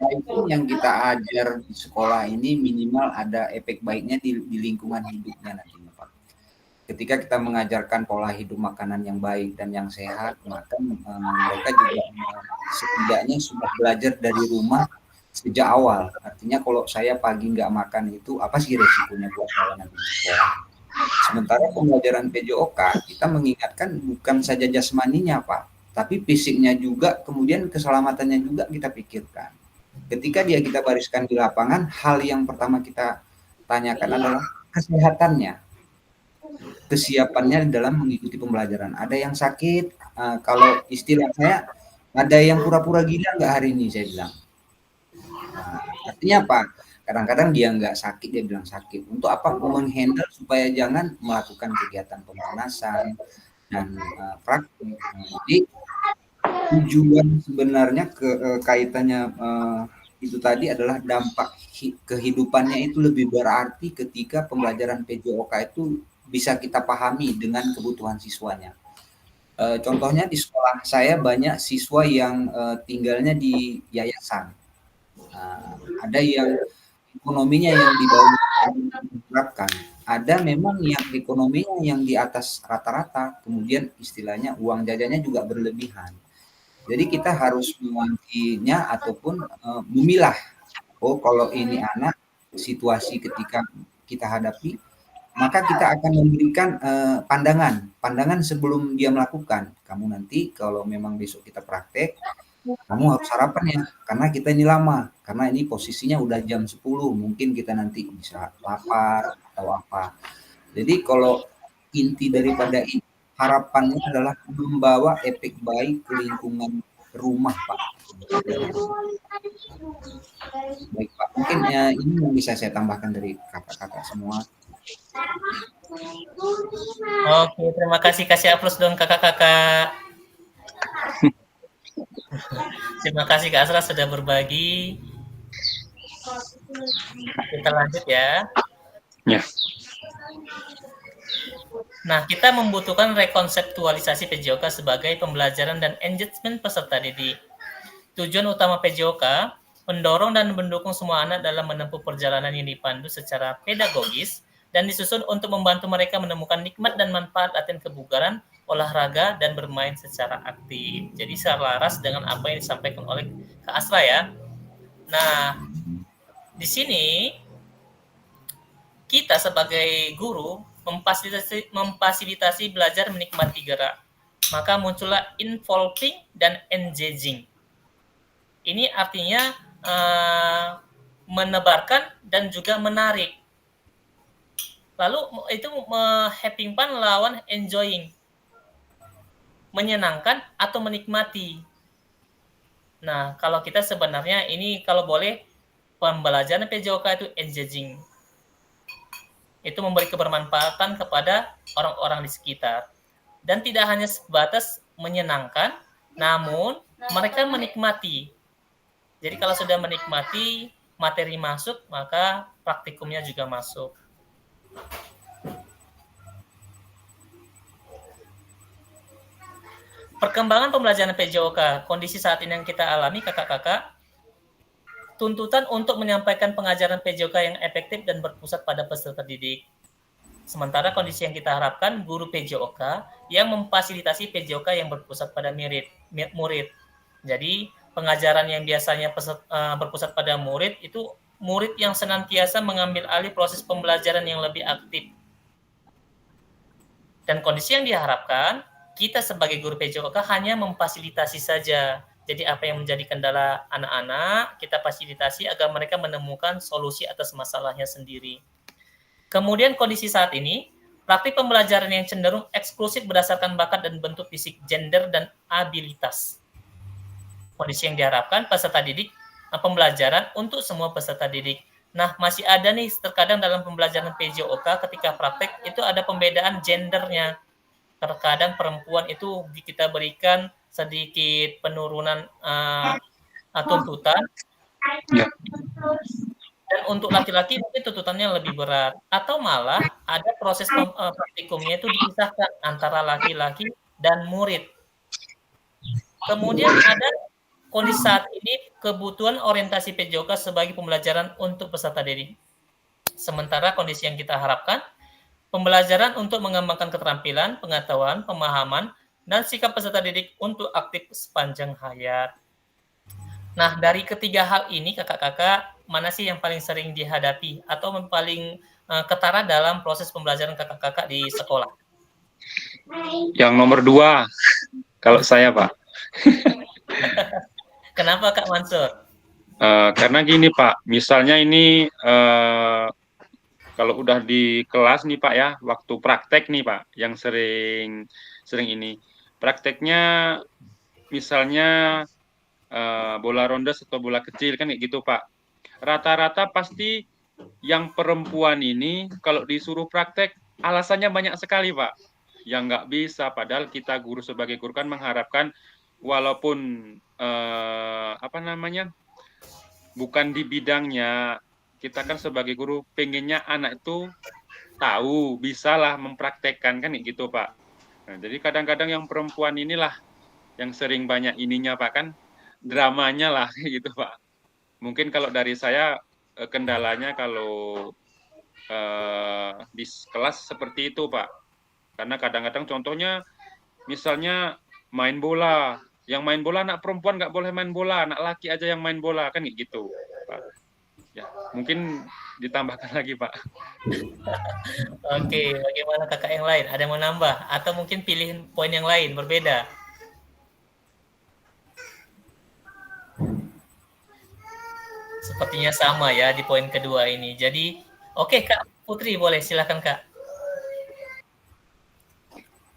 itu yang kita ajar di sekolah ini minimal ada efek baiknya di lingkungan hidupnya nantinya Pak. Ketika kita mengajarkan pola hidup makanan yang baik dan yang sehat, maka mereka juga setidaknya sudah belajar dari rumah sejak awal. Artinya kalau saya pagi nggak makan itu apa sih resikonya buat saya nanti di sekolah. Sementara pembelajaran PJOK kita mengingatkan bukan saja jasmaninya Pak, tapi fisiknya juga, kemudian keselamatannya juga kita pikirkan. Ketika kita bariskan di lapangan, hal yang pertama kita tanyakan adalah kesehatannya, kesiapannya dalam mengikuti pembelajaran. Ada yang sakit, kalau istilah saya, ada yang pura-pura gila nggak hari ini, saya bilang. Nah, artinya apa? Kadang-kadang dia nggak sakit, dia bilang sakit. Untuk apa? Menghandle supaya jangan melakukan kegiatan pemanasan dan praktik. Jadi tujuan sebenarnya kaitannya itu tadi adalah dampak kehidupannya itu lebih berarti ketika pembelajaran PJOK itu bisa kita pahami dengan kebutuhan siswanya. Contohnya di sekolah saya banyak siswa yang tinggalnya di yayasan. Ada yang ekonominya yang di bawah diterapkan. Ada memang yang ekonominya yang di atas rata-rata, kemudian istilahnya uang jajannya juga berlebihan. Jadi kita harus mewantinya ataupun memilah. Oh, kalau ini anak situasi ketika kita hadapi, maka kita akan memberikan pandangan sebelum dia melakukan. Kamu nanti kalau memang besok kita praktek, kamu harus sarapan ya, karena kita ini lama, karena ini posisinya udah jam 10, mungkin kita nanti bisa lapar atau apa. Jadi kalau inti daripada ini, harapannya adalah membawa efek baik ke lingkungan rumah, Pak. Baik, Pak. Mungkin ini yang bisa saya tambahkan dari kakak-kakak semua. Oke, terima kasih. Kasih aplaus dong kakak-kakak. Terima kasih Kak Asra sudah berbagi. Kita lanjut ya. Ya. Nah, kita membutuhkan rekonseptualisasi PJOK sebagai pembelajaran dan engagement peserta didik. Tujuan utama PJOK, mendorong dan mendukung semua anak dalam menempuh perjalanan yang dipandu secara pedagogis dan disusun untuk membantu mereka menemukan nikmat dan manfaat latihan kebugaran, olahraga, dan bermain secara aktif. Jadi selaras dengan apa yang disampaikan oleh Kak Asra ya. Nah, di sini kita sebagai guru memfasilitasi belajar menikmati gerak. Maka muncullah involving dan engaging. Ini artinya menebarkan dan juga menarik. Lalu itu having fun lawan enjoying. Menyenangkan atau menikmati. Nah, kalau kita sebenarnya ini kalau boleh pembelajaran PJOK itu engaging. Itu memberi kebermanfaatan kepada orang-orang di sekitar. Dan tidak hanya sebatas menyenangkan, namun mereka menikmati. Jadi kalau sudah menikmati, materi masuk, maka praktikumnya juga masuk. Perkembangan pembelajaran PJOK, kondisi saat ini yang kita alami, kakak-kakak, tuntutan untuk menyampaikan pengajaran PJOK yang efektif dan berpusat pada peserta didik. Sementara kondisi yang kita harapkan, guru PJOK yang memfasilitasi PJOK yang berpusat pada murid. Jadi, pengajaran yang biasanya berpusat pada murid, itu murid yang senantiasa mengambil alih proses pembelajaran yang lebih aktif. Dan kondisi yang diharapkan, kita sebagai guru PJOK hanya memfasilitasi saja, Jadi apa yang menjadi kendala anak-anak, kita fasilitasi agar mereka menemukan solusi atas masalahnya sendiri. Kemudian kondisi saat ini, praktik pembelajaran yang cenderung eksklusif berdasarkan bakat dan bentuk fisik, gender, dan abilitas. Kondisi yang diharapkan peserta didik, pembelajaran untuk semua peserta didik. Nah, masih ada nih terkadang dalam pembelajaran PJOK ketika praktek itu ada pembedaan gendernya. Terkadang perempuan itu kita berikan sedikit penurunan tuntutan. Ya. Dan untuk laki-laki mungkin tuntutannya lebih berat. Atau malah ada proses praktikumnya itu dipisahkan antara laki-laki dan murid. Kemudian ada kondisi saat ini kebutuhan orientasi PJOK sebagai pembelajaran untuk peserta didik. Sementara kondisi yang kita harapkan, pembelajaran untuk mengembangkan keterampilan, pengetahuan, pemahaman, dan sikap peserta didik untuk aktif sepanjang hayat. Nah, dari ketiga hal ini, kakak-kakak, mana sih yang paling sering dihadapi atau paling ketara dalam proses pembelajaran kakak-kakak di sekolah? Yang nomor 2, kalau saya, Pak. Kenapa, Kak Mansur? Karena gini, Pak, misalnya ini kalau udah di kelas nih, Pak, ya, waktu praktek nih, Pak, yang sering ini. Prakteknya misalnya bola ronda atau bola kecil kan kayak gitu, Pak. Rata-rata pasti yang perempuan ini kalau disuruh praktek alasannya banyak sekali, Pak. Yang nggak bisa, padahal kita guru sebagai guru kan mengharapkan walaupun bukan di bidangnya, kita kan sebagai guru pengennya anak itu tahu, bisalah mempraktekkan kan kayak gitu, Pak. Nah, jadi kadang-kadang yang perempuan inilah yang sering banyak ininya, Pak, kan dramanya lah gitu, Pak. Mungkin kalau dari saya kendalanya kalau di kelas seperti itu, Pak. Karena kadang-kadang contohnya misalnya main bola, yang main bola anak perempuan nggak boleh main bola, anak laki aja yang main bola kan kayak gitu, Pak. Ya, mungkin ditambahkan lagi, Pak. Oke, bagaimana kakak yang lain? Ada yang mau nambah? Atau mungkin pilih poin yang lain, berbeda? Sepertinya sama ya di poin kedua ini. Jadi, oke Kak Putri, boleh silakan Kak.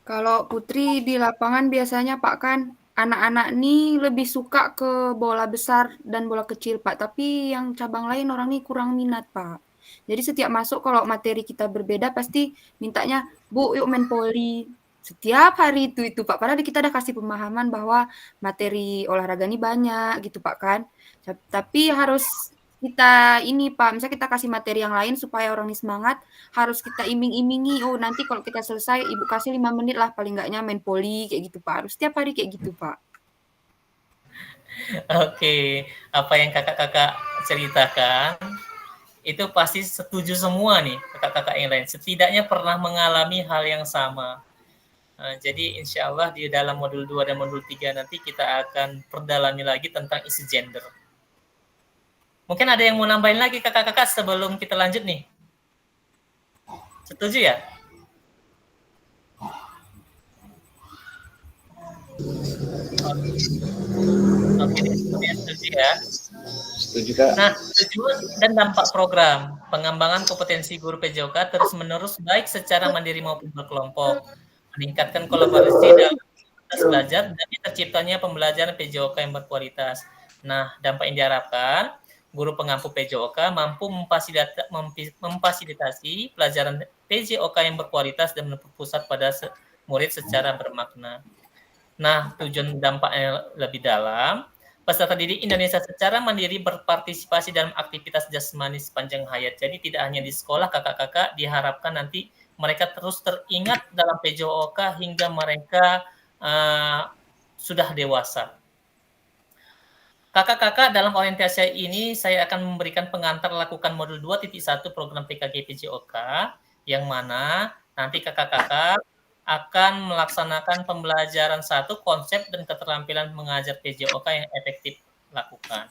Kalau Putri di lapangan biasanya Pak kan anak-anak nih lebih suka ke bola besar dan bola kecil Pak, tapi yang cabang lain orang nih kurang minat Pak. Jadi setiap masuk kalau materi kita berbeda pasti mintanya, Bu yuk main voli. Setiap hari itu Pak, padahal kita udah kasih pemahaman bahwa materi olahraga ini banyak gitu Pak kan. Tapi harus kita ini Pak, misalnya kita kasih materi yang lain supaya orang ini semangat, harus kita iming-imingi, oh nanti kalau kita selesai Ibu kasih 5 menit lah paling enggaknya main voli kayak gitu Pak. Harus setiap hari kayak gitu Pak. Oke, apa yang kakak-kakak ceritakan itu pasti setuju semua nih kakak-kakak yang lain. Setidaknya pernah mengalami hal yang sama. Jadi insya Allah di dalam modul 2 dan modul 3 nanti kita akan perdalami lagi tentang isu gender. Mungkin ada yang mau nambahin lagi kakak-kakak sebelum kita lanjut nih. Setuju ya? Oke, setuju ya. Setuju, Kak. Nah, tujuan dan dampak program pengembangan kompetensi guru PJOK terus-menerus baik secara mandiri maupun berkelompok, meningkatkan kolaborasi dalam proses belajar dan terciptanya pembelajaran PJOK yang berkualitas. Nah, dampak yang diharapkan, guru pengampu PJOK mampu memfasilitasi pelajaran PJOK yang berkualitas dan berpusat pada murid secara bermakna. Nah, tujuan dampaknya lebih dalam, peserta didik Indonesia secara mandiri berpartisipasi dalam aktivitas jasmani sepanjang hayat. Jadi tidak hanya di sekolah, kakak-kakak diharapkan nanti mereka terus teringat dalam PJOK hingga mereka sudah dewasa. Kakak-kakak, dalam orientasi ini saya akan memberikan pengantar lakukan modul 2.1 program PKG PJOK, yang mana nanti kakak-kakak akan melaksanakan pembelajaran 1 konsep dan keterampilan mengajar PJOK yang efektif lakukan.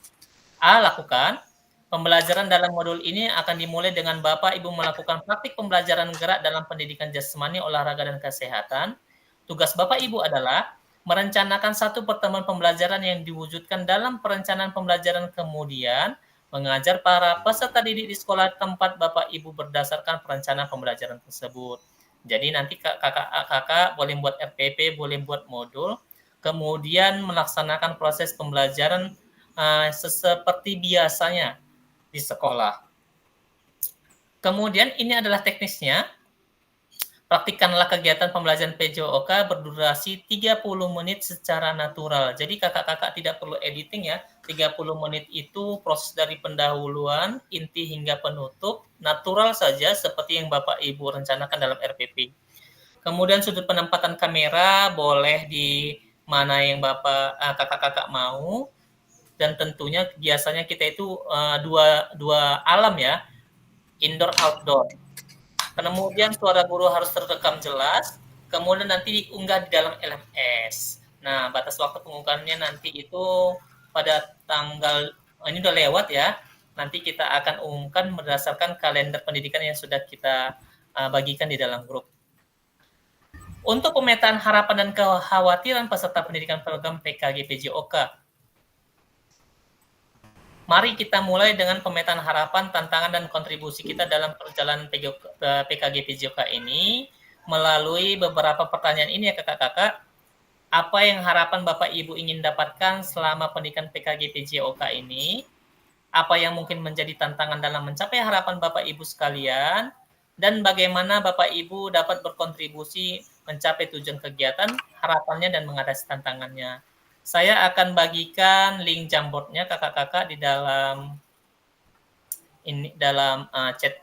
Lakukan. Pembelajaran dalam modul ini akan dimulai dengan Bapak Ibu melakukan praktik pembelajaran gerak dalam pendidikan jasmani, olahraga, dan kesehatan. Tugas Bapak Ibu adalah merencanakan satu pertemuan pembelajaran yang diwujudkan dalam perencanaan pembelajaran, kemudian mengajar para peserta didik di sekolah tempat Bapak Ibu berdasarkan perencanaan pembelajaran tersebut. Jadi nanti kakak boleh buat RPP, boleh buat modul, kemudian melaksanakan proses pembelajaran seperti biasanya di sekolah. Kemudian ini adalah teknisnya. Praktikkanlah kegiatan pembelajaran PJOK berdurasi 30 menit secara natural. Jadi kakak-kakak tidak perlu editing ya. 30 menit itu proses dari pendahuluan, inti hingga penutup, natural saja seperti yang Bapak Ibu rencanakan dalam RPP. Kemudian sudut penempatan kamera boleh di mana yang kakak-kakak mau. Dan tentunya biasanya kita itu dua alam ya, indoor outdoor. Kemudian suara guru harus terekam jelas, kemudian nanti diunggah di dalam LMS. Nah, batas waktu pengunggahannya nanti itu pada tanggal, ini udah lewat ya, nanti kita akan umumkan berdasarkan kalender pendidikan yang sudah kita bagikan di dalam grup. Untuk pemetaan harapan dan kekhawatiran peserta pendidikan program PKG PJOK, mari kita mulai dengan pemetaan harapan, tantangan, dan kontribusi kita dalam perjalanan PKG PJOK ini melalui beberapa pertanyaan ini ya kakak-kakak. Apa yang harapan Bapak Ibu ingin dapatkan selama pendidikan PKG PJOK ini? Apa yang mungkin menjadi tantangan dalam mencapai harapan Bapak Ibu sekalian? Dan bagaimana Bapak Ibu dapat berkontribusi mencapai tujuan kegiatan, harapannya, dan mengatasi tantangannya. Saya akan bagikan link Jamboardnya kakak-kakak di dalam chat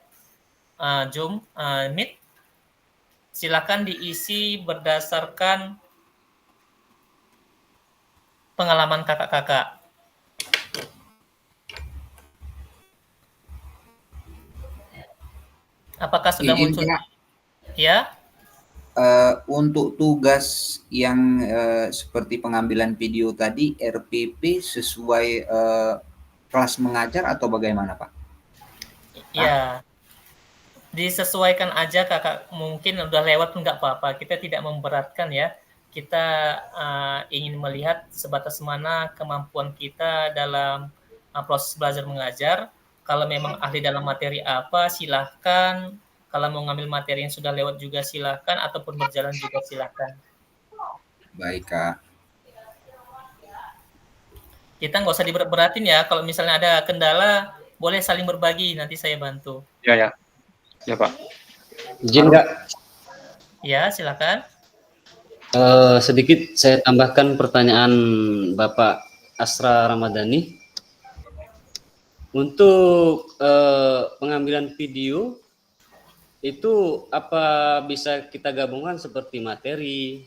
Zoom Meet. Silakan diisi berdasarkan pengalaman kakak-kakak. Apakah sudah muncul? Ya. Untuk tugas yang seperti pengambilan video tadi, RPP sesuai kelas mengajar atau bagaimana Pak? Ya, disesuaikan aja kakak, mungkin udah lewat pun nggak apa-apa, kita tidak memberatkan ya. Kita ingin melihat sebatas mana kemampuan kita dalam proses belajar mengajar. Kalau memang ahli dalam materi apa, silahkan. Kalau mau ngambil materi yang sudah lewat juga silahkan, ataupun berjalan juga silahkan. Baik, Kak. Kita nggak usah diberat-beratin ya. Kalau misalnya ada kendala, boleh saling berbagi, nanti saya bantu. Ya Pak. Izin Kak. Ya, silakan. Sedikit saya tambahkan pertanyaan Bapak Asra Ramadhani. Untuk pengambilan video, itu apa bisa kita gabungkan seperti materi,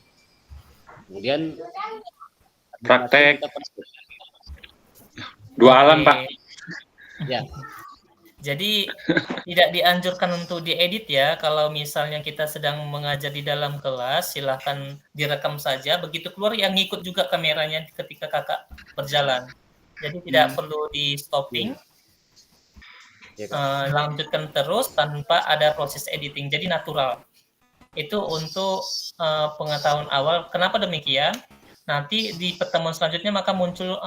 kemudian praktek, dua alam Pak. Ya. Jadi tidak dianjurkan untuk diedit ya. Kalau misalnya kita sedang mengajar di dalam kelas, silahkan direkam saja. Begitu keluar yang ngikut juga kameranya ketika kakak berjalan. Jadi tidak perlu di stopping. Lanjutkan terus tanpa ada proses editing, jadi natural. Itu untuk pengetahuan awal. Kenapa demikian? Nanti di pertemuan selanjutnya maka muncul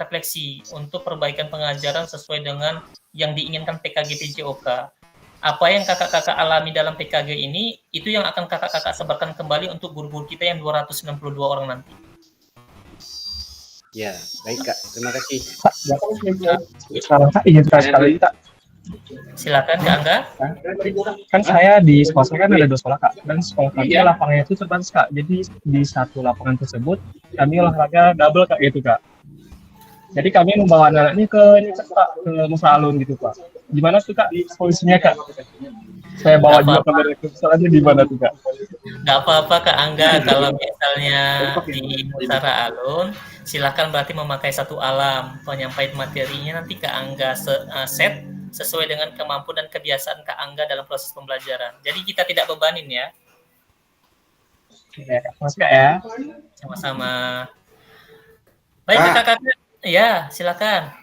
refleksi untuk perbaikan pengajaran sesuai dengan yang diinginkan PKG PJOK. Apa yang kakak-kakak alami dalam PKG ini, itu yang akan kakak-kakak sebarkan kembali untuk guru-guru kita yang 292 orang nanti. Ya, baik Kak. Terima kasih. Sekarang Kak, ingin sekali Kak. Silakan Kak Angga. Kan saya di sekolah saya kan ada 2 sekolah Kak, dan sekolah kami lapangannya itu terbatas Kak. Jadi di satu lapangan tersebut kami olahraga double Kak gitu Kak. Jadi kami membawa anak ini ke Musa Alun gitu Pak. Gimana tuh Kak solusinya Kak? Saya bawa juga kamera ke soalnya di mana tuh Kak? Nggak apa-apa Kak Angga, kalau misalnya di Musa Alun, silakan berarti memakai satu alam. Penyampaian materinya nanti Kak Angga set sesuai dengan kemampuan dan kebiasaan Kak Angga dalam proses pembelajaran. Jadi kita tidak bebanin ya. Ya, Mas Kak ya. Sama-sama. Baik kakak-kakak, ya silakan.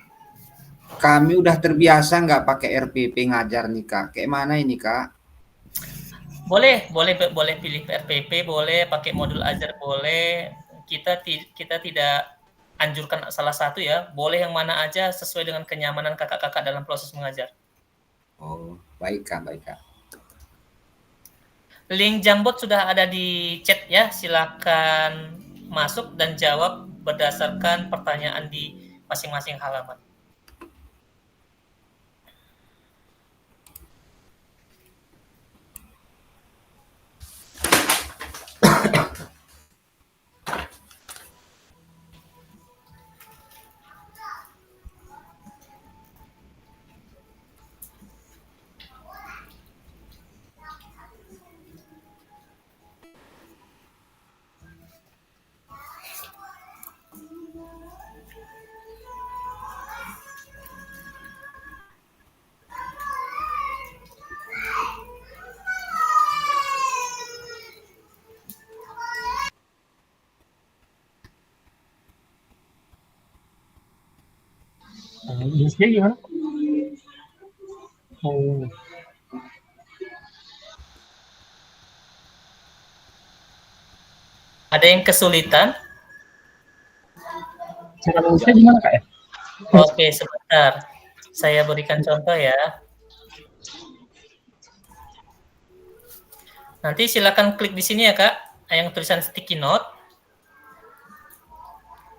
Kami udah terbiasa nggak pakai RPP ngajar nih Kak. Kayak mana ini Kak? Boleh pilih RPP, boleh pakai modul ajar, boleh. kita tidak anjurkan salah satu ya, boleh yang mana aja sesuai dengan kenyamanan kakak-kakak dalam proses mengajar. Oh, baik Kak, baik Kak. Link Jambot sudah ada di chat ya, silakan masuk dan jawab berdasarkan pertanyaan di masing-masing halaman. Jenisnya gimana? Oh, Ada yang kesulitan? cara nulisnya gimana Kak ya? Oke, sebentar. Saya berikan contoh ya. Nanti silakan klik di sini ya Kak, yang tulisan sticky note.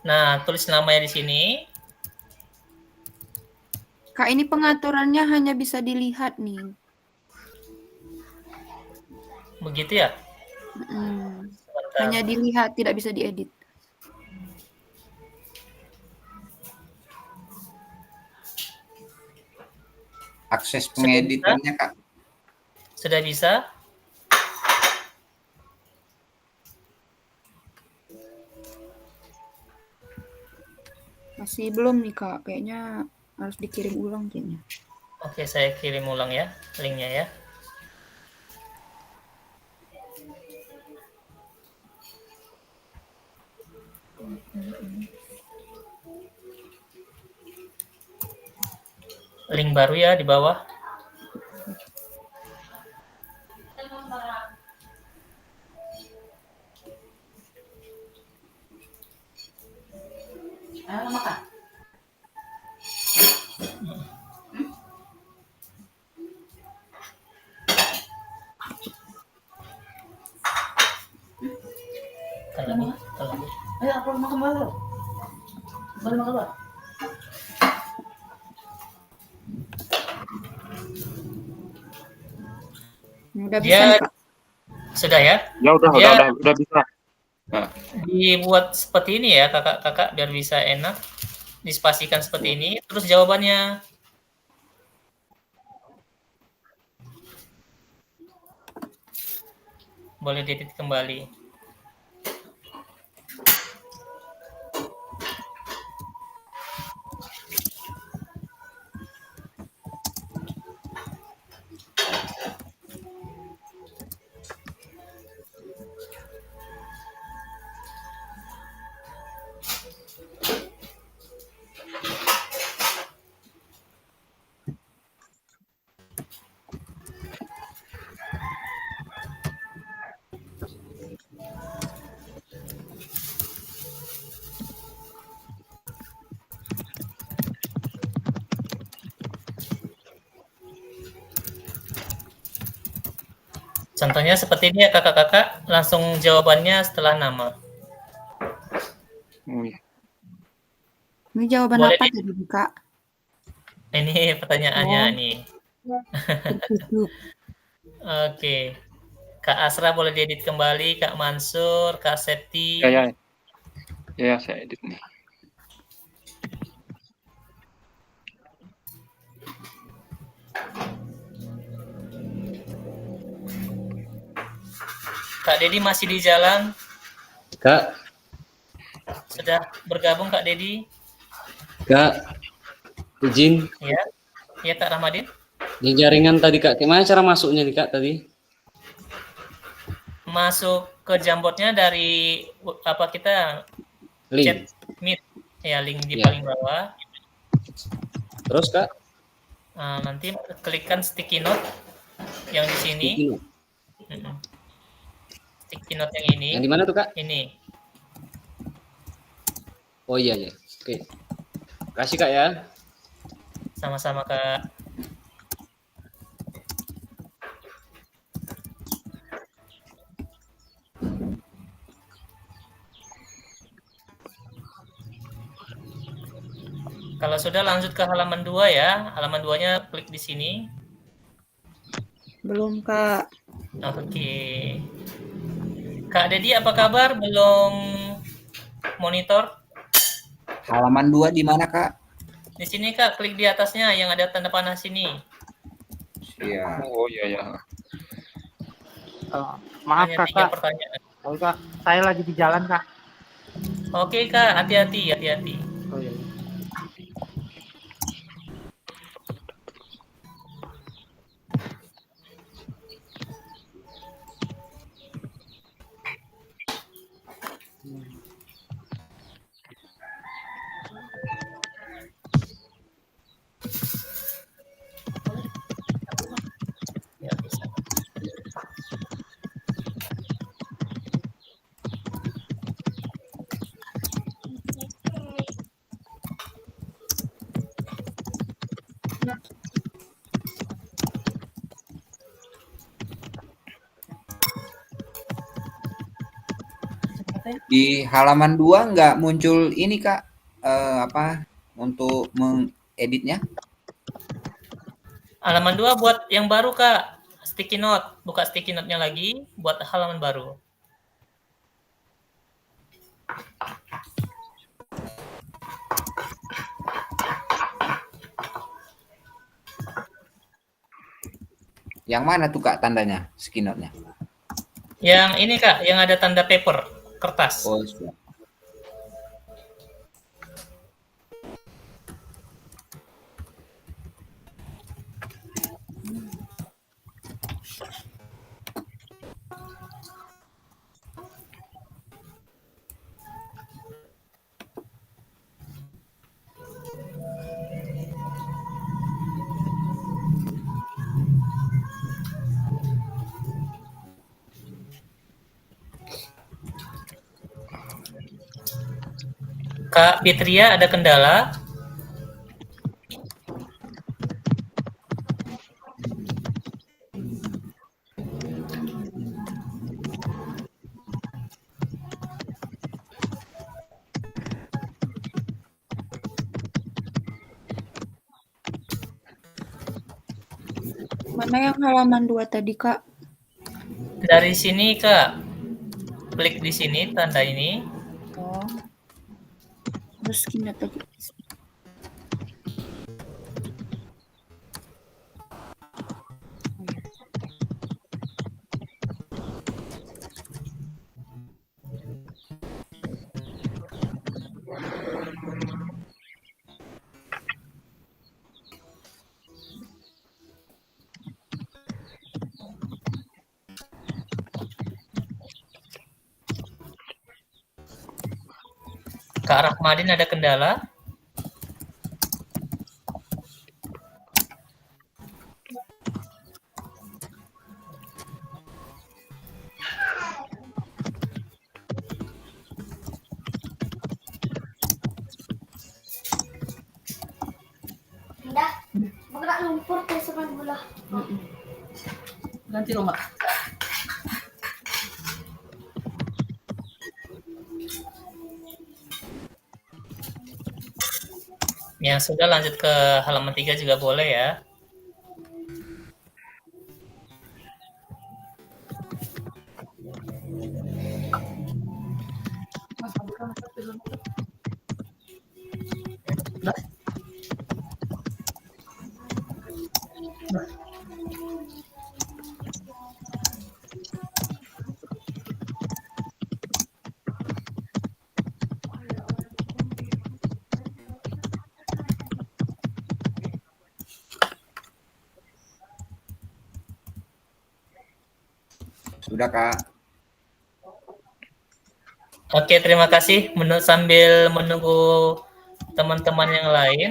Nah, tulis namanya di sini. Kak, ini pengaturannya hanya bisa dilihat nih. Begitu ya? Sebentar. Hanya dilihat, tidak bisa diedit. Akses pengeditannya Kak. Sudah bisa? Masih belum nih Kak, kayaknya harus dikirim ulang kayaknya. Oke, saya kirim ulang ya, linknya ya. Link baru ya di bawah. Ayo, aku makan baru. Baru makan baru. Udah bisa nih, Kak. Sudah ya? Ya udah bisa. Nah. Dibuat seperti ini ya kakak-kakak biar bisa enak. Dispasikan seperti ini. Terus jawabannya. Boleh diedit kembali. Contohnya seperti ini ya kakak-kakak, langsung jawabannya setelah nama. Ini jawaban Boleh apa tadi, Kak? Ini pertanyaannya nih. Oke. Kak Asra boleh diedit kembali, Kak Mansur, Kak Septi. Ya, saya edit nih. Kak Dedi masih di jalan? Kak. Sudah bergabung Kak Dedi? Kak, izin. Ya, ya Kak Rahmadin. Di jaringan tadi Kak, gimana cara masuknya nih Kak tadi? Masuk ke Jambotnya dari apa kita? Link. Chat Meet. Ya, link di Ya. paling bawah. Terus Kak? Nanti klikkan sticky note yang di sini. Sticky note. Sticky note yang ini. Yang di mana tuh Kak? Ini. Oh iya ya. Oke. Kasih Kak ya. Sama-sama Kak. Kalau sudah lanjut ke halaman 2 ya. Halaman 2-nya klik di sini. Belum, Kak. Oke. Kak Dedi apa kabar? Belum monitor? Halaman 2 di mana, Kak? Di sini Kak, klik di atasnya yang ada tanda panah sini. Iya. Oh iya ya. Maaf Hanya 3 Kakak, pertanyaan. Kak, saya lagi di jalan Kak. Oke Kak, hati-hati. Oh iya. Ya, bisa. Di halaman 2 nggak muncul ini, Kak, apa, untuk mengeditnya? Halaman 2 buat yang baru Kak. Sticky note. Buka sticky note-nya lagi, buat halaman baru. Yang mana tuh, Kak, tandanya, skinotnya? Yang ini Kak, yang ada tanda paper, kertas. Oh, siap. Kak Fitria ada kendala? Mana yang halaman 2 tadi, Kak? Dari sini Kak, klik di sini tanda ini. Oh. Terus gini tadi. Kak Rahmadin ada kendala? Udah, bergerak lumpur ke sebelah bola. Ganti rumah. Yang sudah lanjut ke halaman 3 juga boleh ya. Sudah, Kak. Oke, terima kasih. Sambil menunggu teman-teman yang lain,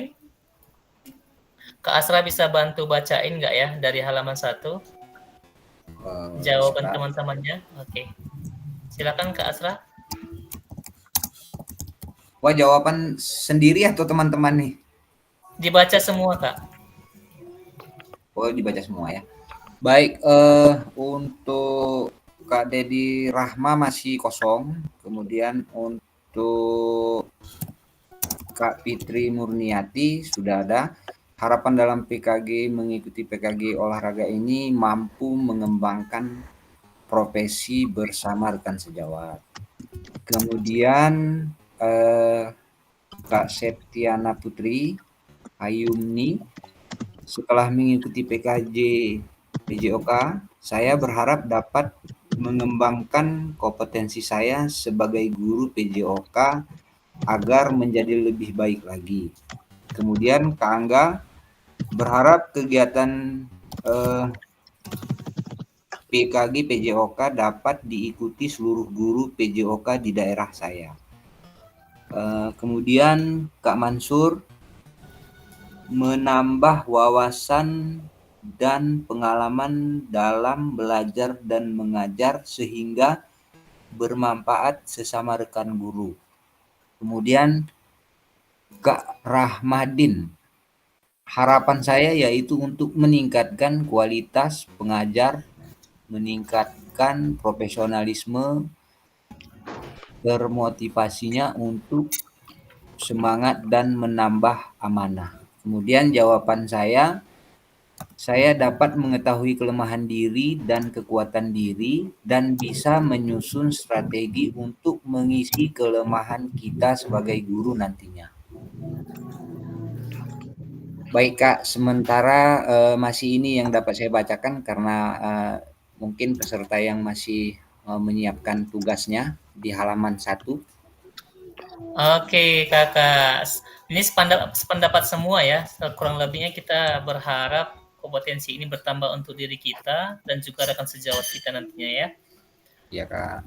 Kak Asra bisa bantu bacain nggak ya dari halaman 1? Jawaban Bisa. teman-temannya. Oke. Silakan Kak Asra. Wah, jawaban sendiri atau teman-teman nih? Dibaca semua, Kak. Oh, dibaca semua ya. Baik, untuk Kak Dedi Rahma masih kosong. Kemudian untuk Kak Fitri Murniati sudah ada. Harapan dalam PKG mengikuti PKG olahraga ini mampu mengembangkan profesi bersama rekan sejawat. Kemudian Kak Septiana Putri Ayumni, setelah mengikuti PJOK, saya berharap dapat mengembangkan kompetensi saya sebagai guru PJOK agar menjadi lebih baik lagi. Kemudian Kak Angga berharap kegiatan PKG PJOK dapat diikuti seluruh guru PJOK di daerah saya. Kemudian Kak Mansur menambah wawasan dan pengalaman dalam belajar dan mengajar sehingga bermanfaat sesama rekan guru. Kemudian Kak Rahmadin, harapan saya yaitu untuk meningkatkan kualitas pengajar, meningkatkan profesionalisme, termotivasinya untuk semangat dan menambah amanah. Kemudian jawaban saya dapat mengetahui kelemahan diri dan kekuatan diri dan bisa menyusun strategi untuk mengisi kelemahan kita sebagai guru nantinya. Baik Kak, sementara masih ini yang dapat saya bacakan karena mungkin peserta yang masih menyiapkan tugasnya di halaman 1. Oke, Kakak. Ini sependapat semua ya. Kurang lebihnya kita berharap kompetensi ini bertambah untuk diri kita dan juga rekan sejawat kita nantinya ya. Iya, Kak.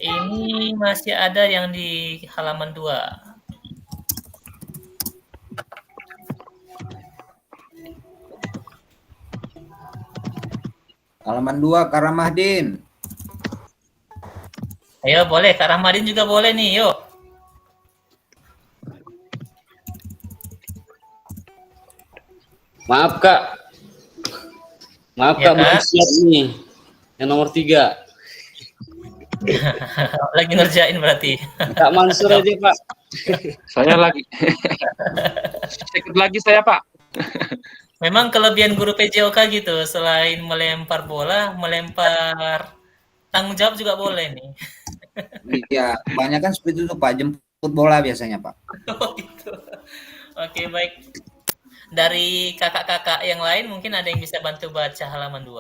Ini masih ada yang di halaman 2. Halaman 2, Kak Rahmadin. Ayo boleh, Kak Rahmadin juga boleh nih, yuk. Maaf Kak. Maaf Ya, Kak, belum siap nih. Yang nomor 3. Lagi ngerjain berarti. Kak Mansur aja Pak. Saya lagi. Ikut lagi saya Pak. Memang kelebihan guru PJOK gitu, selain melempar bola, melempar tanggung jawab juga boleh nih. Iya, kebanyakan seperti itu Pak, jemput bola biasanya Pak. Oh gitu. Oke, baik. Dari kakak-kakak yang lain mungkin ada yang bisa bantu baca halaman 2.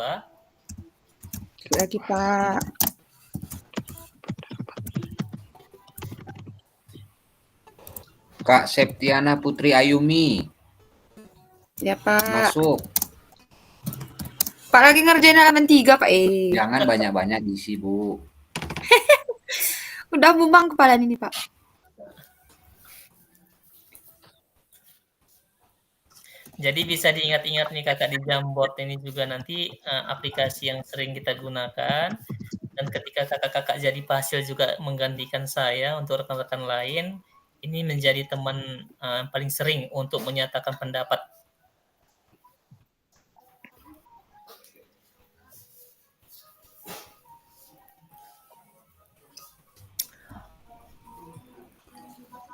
Lagi Pak. Kak Septiana Putri Ayumi. Ya Pak. Masuk. Pak lagi ngerjain halaman 3 Pak. Jangan banyak-banyak diisi Bu. Udah bumbang kepala ini Pak. Jadi bisa diingat-ingat nih kakak di Jamboard ini juga nanti aplikasi yang sering kita gunakan. Dan ketika kakak-kakak jadi hasil juga menggantikan saya untuk rekan-rekan lain, ini menjadi teman paling sering untuk menyatakan pendapat.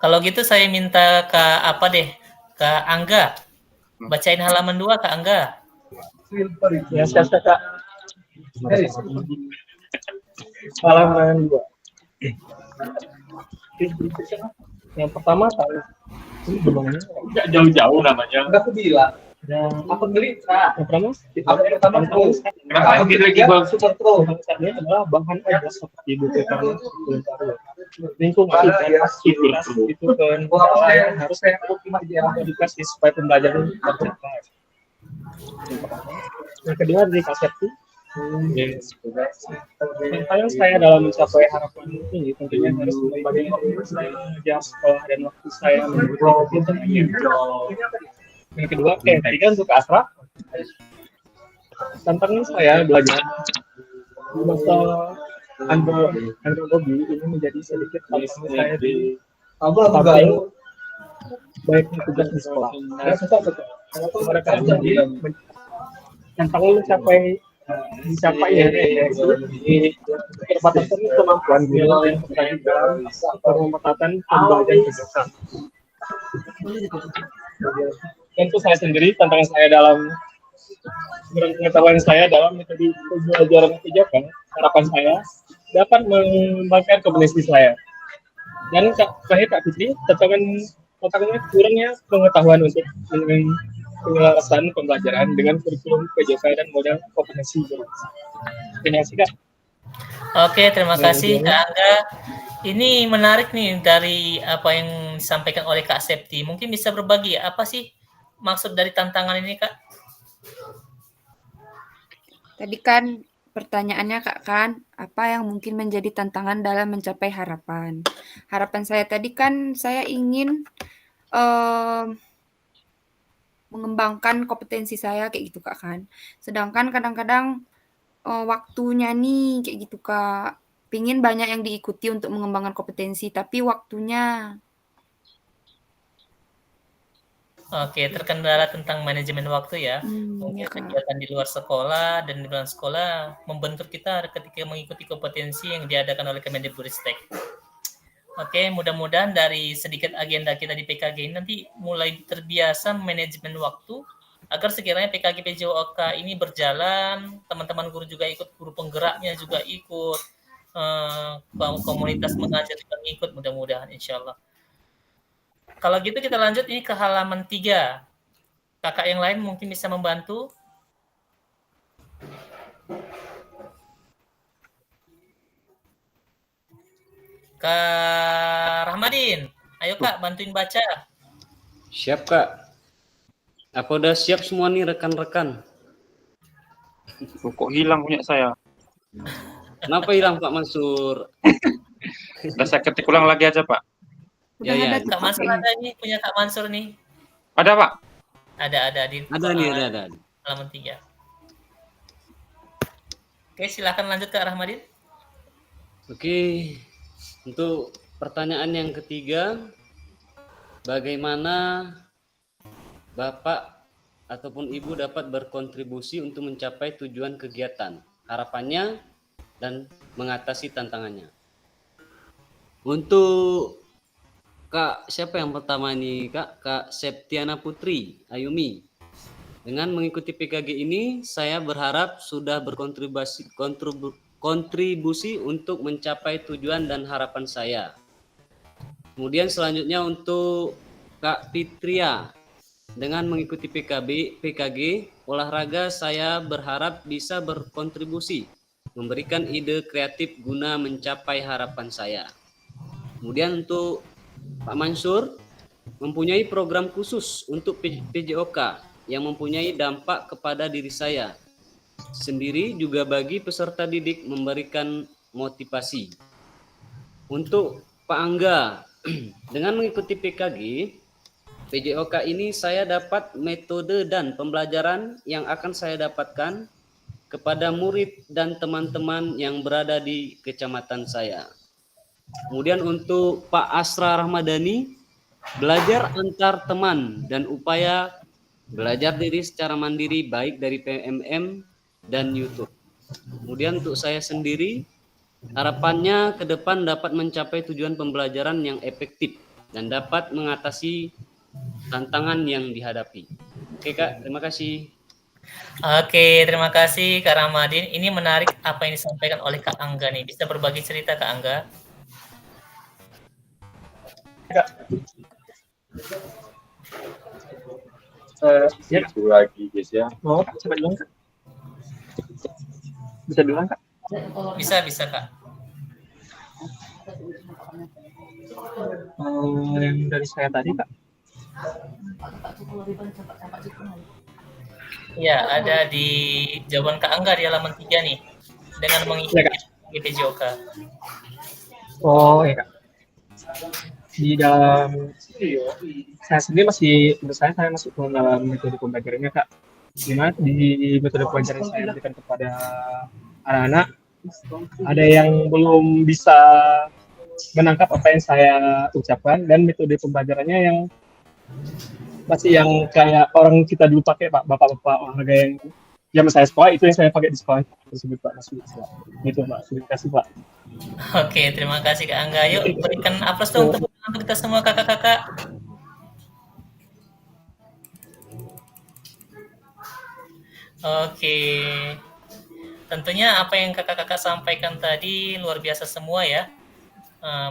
Kalau gitu saya minta ke Kak Angga. Bacain halaman 2 Kak Angga. Ya, siap Kak. Halaman 2. Yang pertama kali. Ini belumnya enggak jauh-jauh namanya. Enggak aku bilang. Apa beli? Yang pertama kenapa lagi bang super pro? Ini adalah bahan aja seperti buku karena lingkungan itu kan harus edukasi supaya pembelajaran bermanfaat. Yang kedua dari konsepsi. Yang saya dalam mencapai harapan ini tentunya harus membagi jam sekolah dan waktu saya menjadi yang kedua, ketiga untuk Asra. Tantangan saya belajar masa andrologi ini menjadi sedikit tantangan saya di tapi baik tugas di sekolah. Mereka jadi tantangan mencapai ya di keterbatasan kemampuan guru dan pemanfaatan pembelajaran kegiatan. Tentu saya sendiri, tantangan saya dalam pengetahuan saya dalam metode pembelajaran kebijakan, harapan saya dapat mengembangkan kompetensi saya. Dan terakhir Kak Fitri, tantangannya kurangnya pengetahuan untuk penyelesaian pembelajaran dengan kurikulum PJOK dan model kompetensi. Terima kasih Kak. Oke, terima kasih Kak Angga. Ini menarik nih dari apa yang disampaikan oleh Kak Septi. Mungkin bisa berbagi apa sih maksud dari tantangan ini Kak? Tadi kan pertanyaannya Kak kan, apa yang mungkin menjadi tantangan dalam mencapai harapan? Harapan saya tadi kan saya ingin mengembangkan kompetensi saya kayak gitu Kak kan. Sedangkan kadang-kadang waktunya nih kayak gitu Kak. Pingin banyak yang diikuti untuk mengembangkan kompetensi, tapi waktunya. Oke, terkendala tentang manajemen waktu ya. Mungkin Ya, Kak. kegiatan di luar sekolah dan di dalam sekolah membentuk kita ketika mengikuti kompetensi yang diadakan oleh Kemendikbudristek. Oke, mudah-mudahan dari sedikit agenda kita di PKG ini nanti mulai terbiasa manajemen waktu agar sekiranya PKG PJOK ini berjalan, teman-teman guru juga ikut, guru penggeraknya juga ikut, komunitas mengajar juga ikut, mudah-mudahan insya Allah. Kalau gitu kita lanjut ini ke halaman 3. Kakak yang lain mungkin bisa membantu. Kak Rahmadin, ayo Kak bantuin baca. Siap Kak. Apa udah siap semua nih rekan-rekan? Kok hilang punya saya? Kenapa hilang Pak Mansur? Udah saya ketik ulang lagi aja Pak. Ya, ya. Kak Mansur ada nih, punya Kak Mansur nih. Ada Pak? Ada di Ada. halaman 3. Oke, silakan lanjut Kak Rahmadin. Oke, untuk pertanyaan yang ketiga, bagaimana Bapak ataupun Ibu dapat berkontribusi untuk mencapai tujuan kegiatan, harapannya, dan mengatasi tantangannya. Untuk Kak, siapa yang pertama nih Kak? Kak Septiana Putri Ayumi. Dengan mengikuti PKG ini, saya berharap sudah berkontribusi untuk mencapai tujuan dan harapan saya. Kemudian selanjutnya untuk Kak Fitria. Dengan mengikuti PKG, olahraga saya berharap bisa berkontribusi, memberikan ide kreatif guna mencapai harapan saya. Kemudian untuk Pak Mansur, mempunyai program khusus untuk PJOK yang mempunyai dampak kepada diri saya sendiri juga bagi peserta didik, memberikan motivasi. Untuk Pak Angga, dengan mengikuti PJOK ini saya dapat metode dan pembelajaran yang akan saya dapatkan kepada murid dan teman-teman yang berada di kecamatan saya. Kemudian untuk Pak Asra Rahmadani, belajar antar teman dan upaya belajar diri secara mandiri baik dari PMM dan YouTube. Kemudian untuk saya sendiri, harapannya ke depan dapat mencapai tujuan pembelajaran yang efektif dan dapat mengatasi tantangan yang dihadapi. Oke Kak, terima kasih. Oke, terima kasih Kak Rahmadin. Ini menarik apa yang disampaikan oleh Kak Angga nih. Bisa berbagi cerita Kak Angga? Itu lagi guys ya. Mau coba dulu Kak? Bisa dulu Kak? Bisa Kak. Yang dari saya tadi Kak. Ya, ada di jawaban Kak Angga di halaman 3 nih. Dengan mengikuti PJOK. Oh iya Kak. Di dalam saya sendiri menurut saya masih dalam metode pembelajarannya Kak. Dimana di metode pembelajaran saya berikan kepada anak-anak ada yang belum bisa menangkap apa yang saya ucapkan, dan metode pembelajarannya yang masih yang kayak orang kita dulu pakai, Pak, bapak-bapak olahraga yang zaman saya sekolah, itu yang saya pakai di sekolah tersebut, Pak. Gitu, Pak. Terima kasih, Pak. Oke, terima kasih Kak Angga. Yuk berikan aplaus dong untuk kita semua kakak-kakak. Oke. Tentunya apa yang kakak-kakak sampaikan tadi luar biasa semua ya.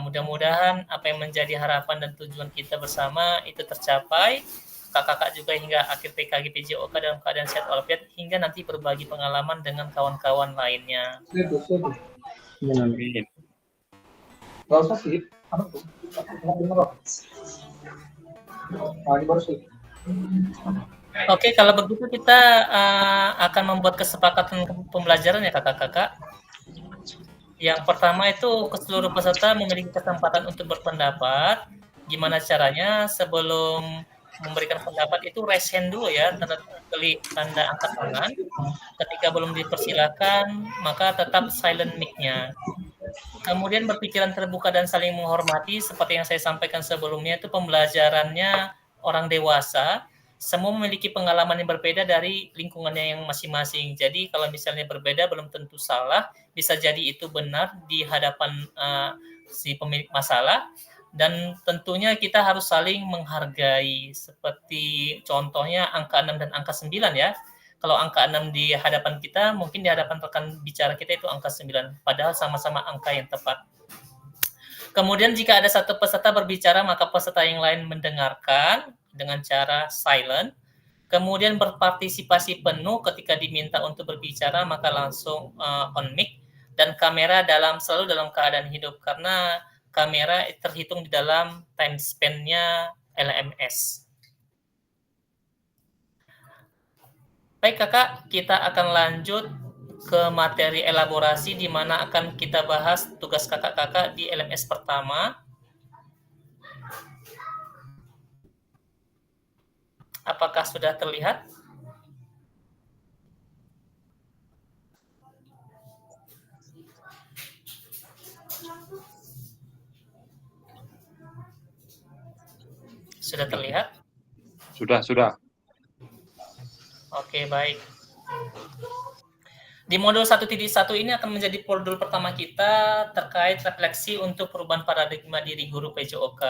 Mudah-mudahan apa yang menjadi harapan dan tujuan kita bersama itu tercapai. Kakak-kakak juga hingga akhir PKG PJOK dalam keadaan sehat walafiat, hingga nanti berbagi pengalaman dengan kawan-kawan lainnya. Amin. Oke, kalau begitu kita akan membuat kesepakatan pembelajaran ya kakak-kakak. Yang pertama itu seluruh peserta memiliki kesempatan untuk berpendapat. Gimana caranya? Sebelum memberikan pendapat itu raise hand dulu ya, tanda angkat tangan. Ketika belum dipersilakan, maka tetap silent mic-nya. Kemudian berpikiran terbuka dan saling menghormati, seperti yang saya sampaikan sebelumnya, itu pembelajarannya orang dewasa. Semua memiliki pengalaman yang berbeda dari lingkungannya yang masing-masing. Jadi kalau misalnya berbeda belum tentu salah, bisa jadi itu benar di hadapan si pemilik masalah. Dan tentunya kita harus saling menghargai, seperti contohnya angka 6 dan angka 9 ya. Kalau angka 6 di hadapan kita, mungkin di hadapan rekan bicara kita itu angka 9, padahal sama-sama angka yang tepat. Kemudian jika ada satu peserta berbicara, maka peserta yang lain mendengarkan dengan cara silent. Kemudian berpartisipasi penuh ketika diminta untuk berbicara, maka langsung on mic. Dan kamera selalu dalam keadaan hidup, karena kamera terhitung di dalam time span-nya LMS. Baik kakak, kita akan lanjut ke materi elaborasi di mana akan kita bahas tugas kakak-kakak di LMS pertama. Apakah sudah terlihat? Sudah terlihat? Sudah. Oke, baik. Di modul 1.1 ini akan menjadi modul pertama kita terkait refleksi untuk perubahan paradigma diri guru PJOK.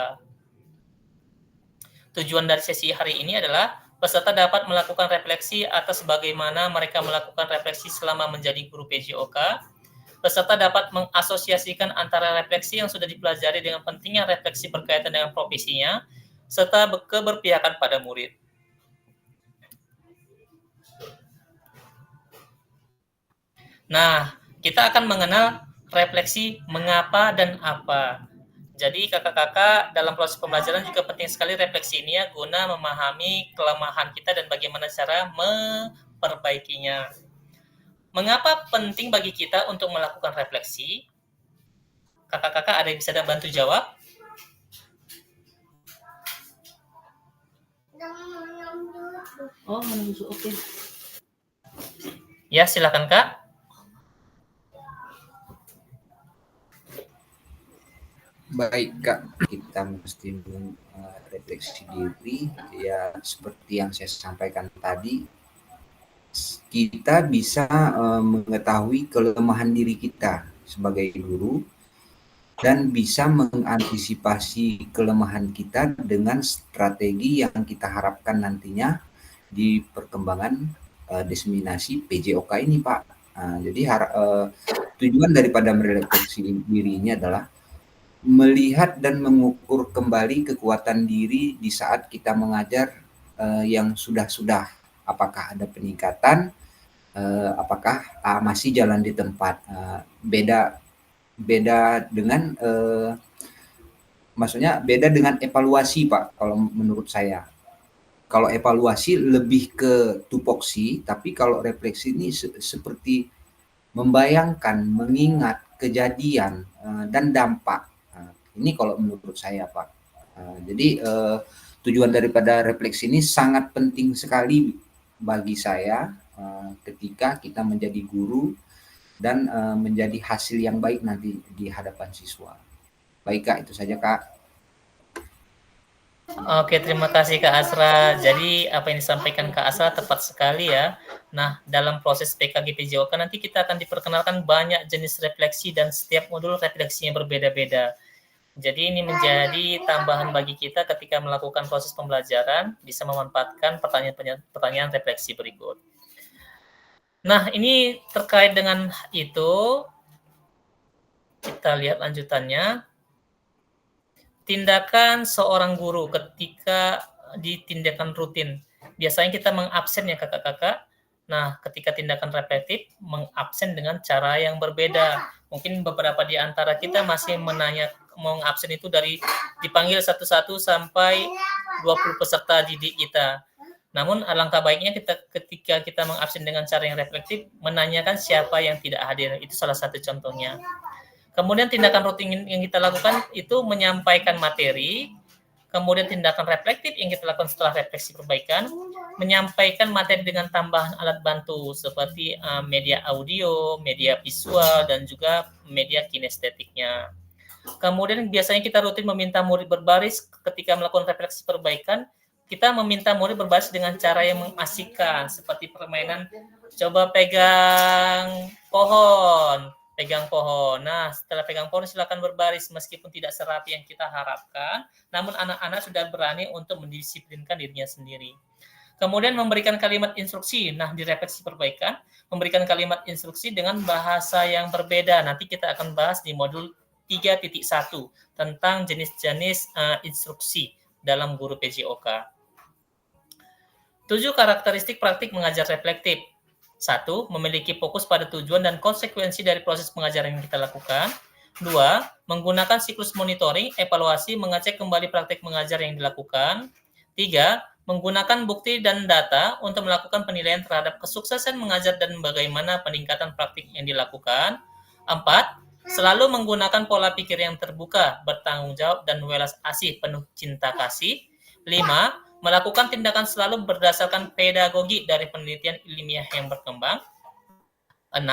Tujuan dari sesi hari ini adalah peserta dapat melakukan refleksi atas bagaimana mereka melakukan refleksi selama menjadi guru PJOK. Peserta dapat mengasosiasikan antara refleksi yang sudah dipelajari dengan pentingnya refleksi berkaitan dengan profesinya, serta keberpihakan pada murid. Nah, kita akan mengenal refleksi mengapa dan apa. Jadi kakak-kakak dalam proses pembelajaran juga penting sekali refleksi ini ya, guna memahami kelemahan kita dan bagaimana cara memperbaikinya. Mengapa penting bagi kita untuk melakukan refleksi? Kakak-kakak ada yang bisa bantu jawab? Oh, menunggu, oke. Ya, silakan Kak. Baik Kak, kita mesti refleksi diri ya, seperti yang saya sampaikan tadi, kita bisa mengetahui kelemahan diri kita sebagai guru dan bisa mengantisipasi kelemahan kita dengan strategi yang kita harapkan nantinya di perkembangan diseminasi PJOK ini Pak. Jadi tujuan daripada merefleksi diri ini adalah melihat dan mengukur kembali kekuatan diri di saat kita mengajar yang sudah, apakah ada peningkatan, apakah masih jalan di tempat. Beda dengan maksudnya beda dengan evaluasi Pak, kalau menurut saya. Kalau evaluasi lebih ke tupoksi, tapi kalau refleksi ini seperti membayangkan, mengingat kejadian dan dampak. Ini kalau menurut saya Pak. Jadi tujuan daripada refleksi ini sangat penting sekali bagi saya ketika kita menjadi guru dan menjadi hasil yang baik nanti di hadapan siswa. Baik Kak, itu saja Kak. Oke, terima kasih Kak Asra. Jadi apa yang disampaikan Kak Asra tepat sekali ya. Nah, dalam proses PKG PJOK nanti kita akan diperkenalkan banyak jenis refleksi dan setiap modul refleksinya berbeda-beda. Jadi ini menjadi tambahan bagi kita ketika melakukan proses pembelajaran, bisa memanfaatkan pertanyaan refleksi berikut. Nah, ini terkait dengan itu, kita lihat lanjutannya. Tindakan seorang guru ketika di tindakan rutin. Biasanya kita mengabsen ya kakak-kakak. Nah, ketika tindakan reflektif, mengabsen dengan cara yang berbeda. Mungkin beberapa di antara kita masih mengabsen itu dari dipanggil satu-satu sampai 20 peserta didik kita. Namun alangkah baiknya ketika kita mengabsen dengan cara yang reflektif, menanyakan siapa yang tidak hadir. Itu salah satu contohnya. Kemudian tindakan rutin yang kita lakukan itu menyampaikan materi, kemudian tindakan reflektif yang kita lakukan setelah refleksi perbaikan, menyampaikan materi dengan tambahan alat bantu seperti media audio, media visual, dan juga media kinestetiknya. Kemudian biasanya kita rutin meminta murid berbaris ketika melakukan refleksi perbaikan, kita meminta murid berbaris dengan cara yang mengasihkan, seperti permainan coba pegang pohon. Nah, setelah pegang pohon silakan berbaris meskipun tidak serapi yang kita harapkan, namun anak-anak sudah berani untuk mendisiplinkan dirinya sendiri. Kemudian memberikan kalimat instruksi. Nah, di refleksi perbaikan, memberikan kalimat instruksi dengan bahasa yang berbeda. Nanti kita akan bahas di modul 3.1 tentang jenis-jenis instruksi dalam guru PJOK. 7 karakteristik praktik mengajar reflektif. 1. Memiliki fokus pada tujuan dan konsekuensi dari proses pengajaran yang kita lakukan. 2. Menggunakan siklus monitoring, evaluasi, mengecek kembali praktik mengajar yang dilakukan. 3. Menggunakan bukti dan data untuk melakukan penilaian terhadap kesuksesan mengajar dan bagaimana peningkatan praktik yang dilakukan. 4. Selalu menggunakan pola pikir yang terbuka, bertanggung jawab, dan welas asih penuh cinta kasih. 5. Melakukan tindakan selalu berdasarkan pedagogi dari penelitian ilmiah yang berkembang. 6.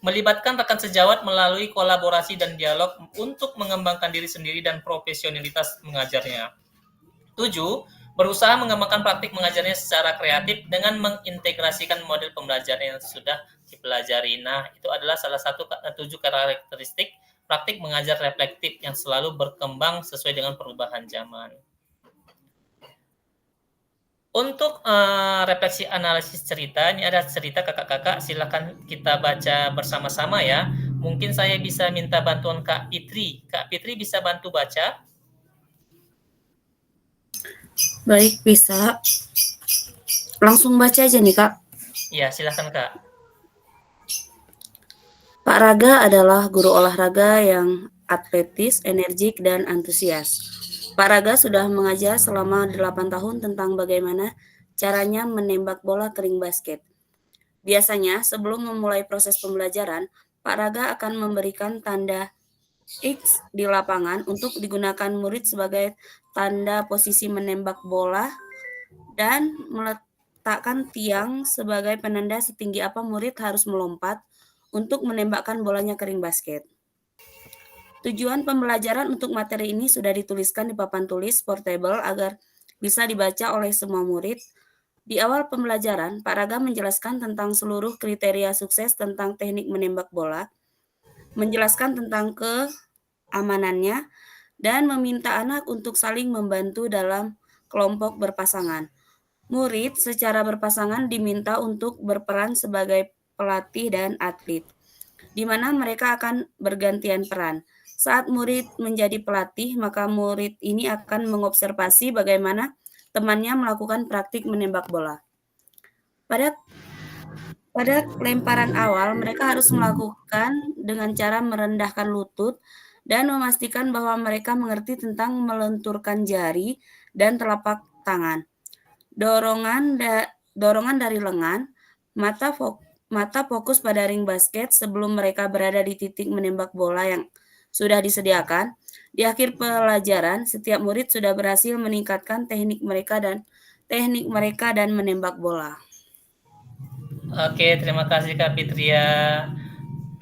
Melibatkan rekan sejawat melalui kolaborasi dan dialog untuk mengembangkan diri sendiri dan profesionalitas mengajarnya. 7. Berusaha mengembangkan praktik mengajarnya secara kreatif dengan mengintegrasikan model pembelajaran yang sudah dipelajari. Nah, itu adalah salah satu 7 karakteristik praktik mengajar reflektif yang selalu berkembang sesuai dengan perubahan zaman. Untuk refleksi analisis cerita, ini ada cerita kakak-kakak, silakan kita baca bersama-sama ya. Mungkin saya bisa minta bantuan Kak Fitri. Kak Fitri bisa bantu baca? Baik, bisa. Langsung baca aja nih, Kak. Iya, silakan Kak. Pak Raga adalah guru olahraga yang atletis, energik, dan antusias. Pak Raga sudah mengajar selama 8 tahun tentang bagaimana caranya menembak bola kering basket. Biasanya, sebelum memulai proses pembelajaran, Pak Raga akan memberikan tanda X di lapangan untuk digunakan murid sebagai tanda posisi menembak bola dan meletakkan tiang sebagai penanda setinggi apa murid harus melompat untuk menembakkan bolanya kering basket. Tujuan pembelajaran untuk materi ini sudah dituliskan di papan tulis portable agar bisa dibaca oleh semua murid. Di awal pembelajaran, Pak Raga menjelaskan tentang seluruh kriteria sukses tentang teknik menembak bola, menjelaskan tentang keamanannya, dan meminta anak untuk saling membantu dalam kelompok berpasangan. Murid secara berpasangan diminta untuk berperan sebagai pelatih dan atlet, di mana mereka akan bergantian peran. Saat murid menjadi pelatih, maka murid ini akan mengobservasi bagaimana temannya melakukan praktik menembak bola. Pada lemparan awal, mereka harus melakukan dengan cara merendahkan lutut dan memastikan bahwa mereka mengerti tentang melenturkan jari dan telapak tangan. Dorongan dari lengan, mata fokus pada ring basket sebelum mereka berada di titik menembak bola yang sudah disediakan. Di akhir pelajaran, setiap murid sudah berhasil meningkatkan teknik mereka dan menembak bola. Oke, terima kasih Kak Fitria.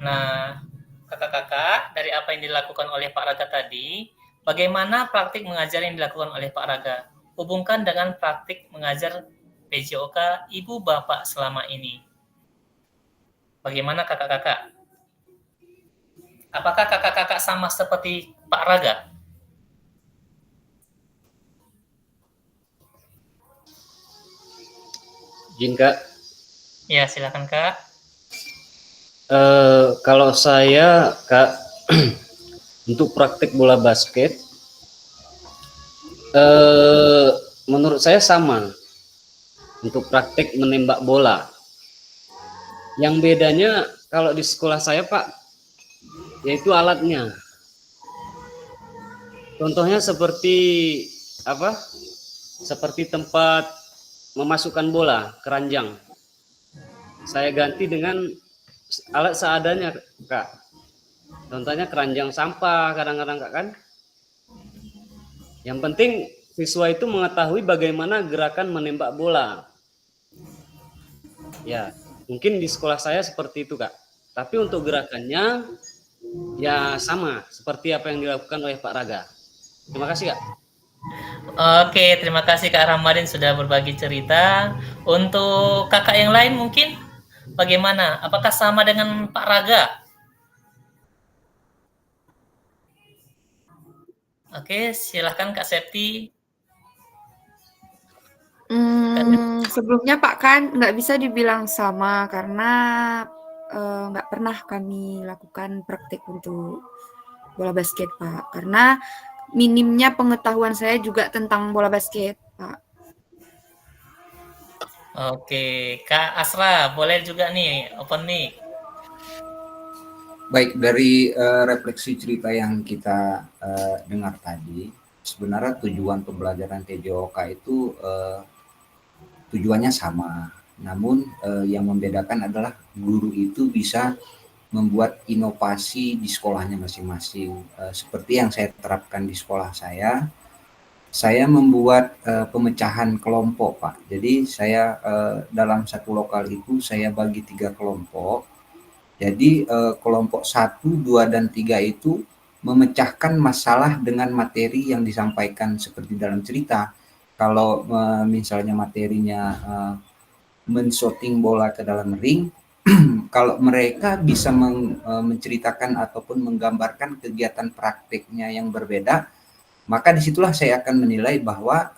Nah, kakak-kakak dari apa yang dilakukan oleh Pak Raga tadi, bagaimana praktik mengajar yang dilakukan oleh Pak Raga? Hubungkan dengan praktik mengajar PJOK Ibu Bapak selama ini. Bagaimana kakak-kakak? Apakah kakak-kakak sama seperti Pak Raga? Izin Kak. Ya, silakan Kak. Kalau saya Kak, untuk praktik bola basket, menurut saya sama untuk praktik menembak bola. Yang bedanya kalau di sekolah saya Pak, yaitu alatnya. Contohnya seperti apa? Seperti tempat memasukkan bola, keranjang. Saya ganti dengan alat seadanya Kak. Contohnya keranjang sampah kadang-kadang Kak kan. Yang penting siswa itu mengetahui bagaimana gerakan menembak bola. Ya, mungkin di sekolah saya seperti itu Kak. Tapi untuk gerakannya ya sama seperti apa yang dilakukan oleh Pak Raga. Terima kasih Kak. Oke, terima kasih Kak Ramadhan sudah berbagi cerita. Untuk kakak yang lain mungkin bagaimana? Apakah sama dengan Pak Raga? Oke, silahkan Kak Septi. Sebelumnya Pak kan nggak bisa dibilang sama karena nggak pernah kami lakukan praktik untuk bola basket Pak. Karena minimnya pengetahuan saya juga tentang bola basket Pak. Oke, Kak Asra boleh juga nih open mic. Baik, dari refleksi cerita yang kita dengar tadi, sebenarnya tujuan pembelajaran TJOK itu tujuannya sama. Namun yang membedakan adalah guru itu bisa membuat inovasi di sekolahnya masing-masing. Seperti yang saya terapkan di sekolah saya membuat pemecahan kelompok, Pak. Jadi saya dalam satu lokal itu saya bagi 3 kelompok. Jadi kelompok 1, 2, dan 3 itu memecahkan masalah dengan materi yang disampaikan seperti dalam cerita. Kalau misalnya materinya men-shooting bola ke dalam ring, kalau mereka bisa menceritakan ataupun menggambarkan kegiatan praktiknya yang berbeda, maka disitulah saya akan menilai bahwa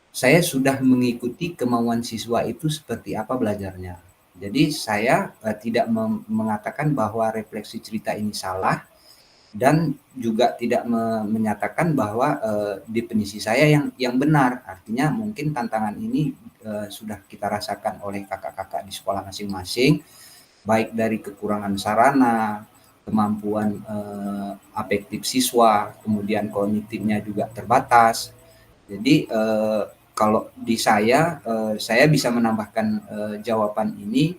saya sudah mengikuti kemauan siswa itu seperti apa belajarnya. Jadi saya tidak mengatakan bahwa refleksi cerita ini salah dan juga tidak menyatakan bahwa definisi saya yang benar. Artinya mungkin tantangan ini sudah kita rasakan oleh kakak-kakak di sekolah masing-masing, baik dari kekurangan sarana, kemampuan afektif siswa, kemudian kognitifnya juga terbatas. Jadi kalau di saya bisa menambahkan jawaban ini,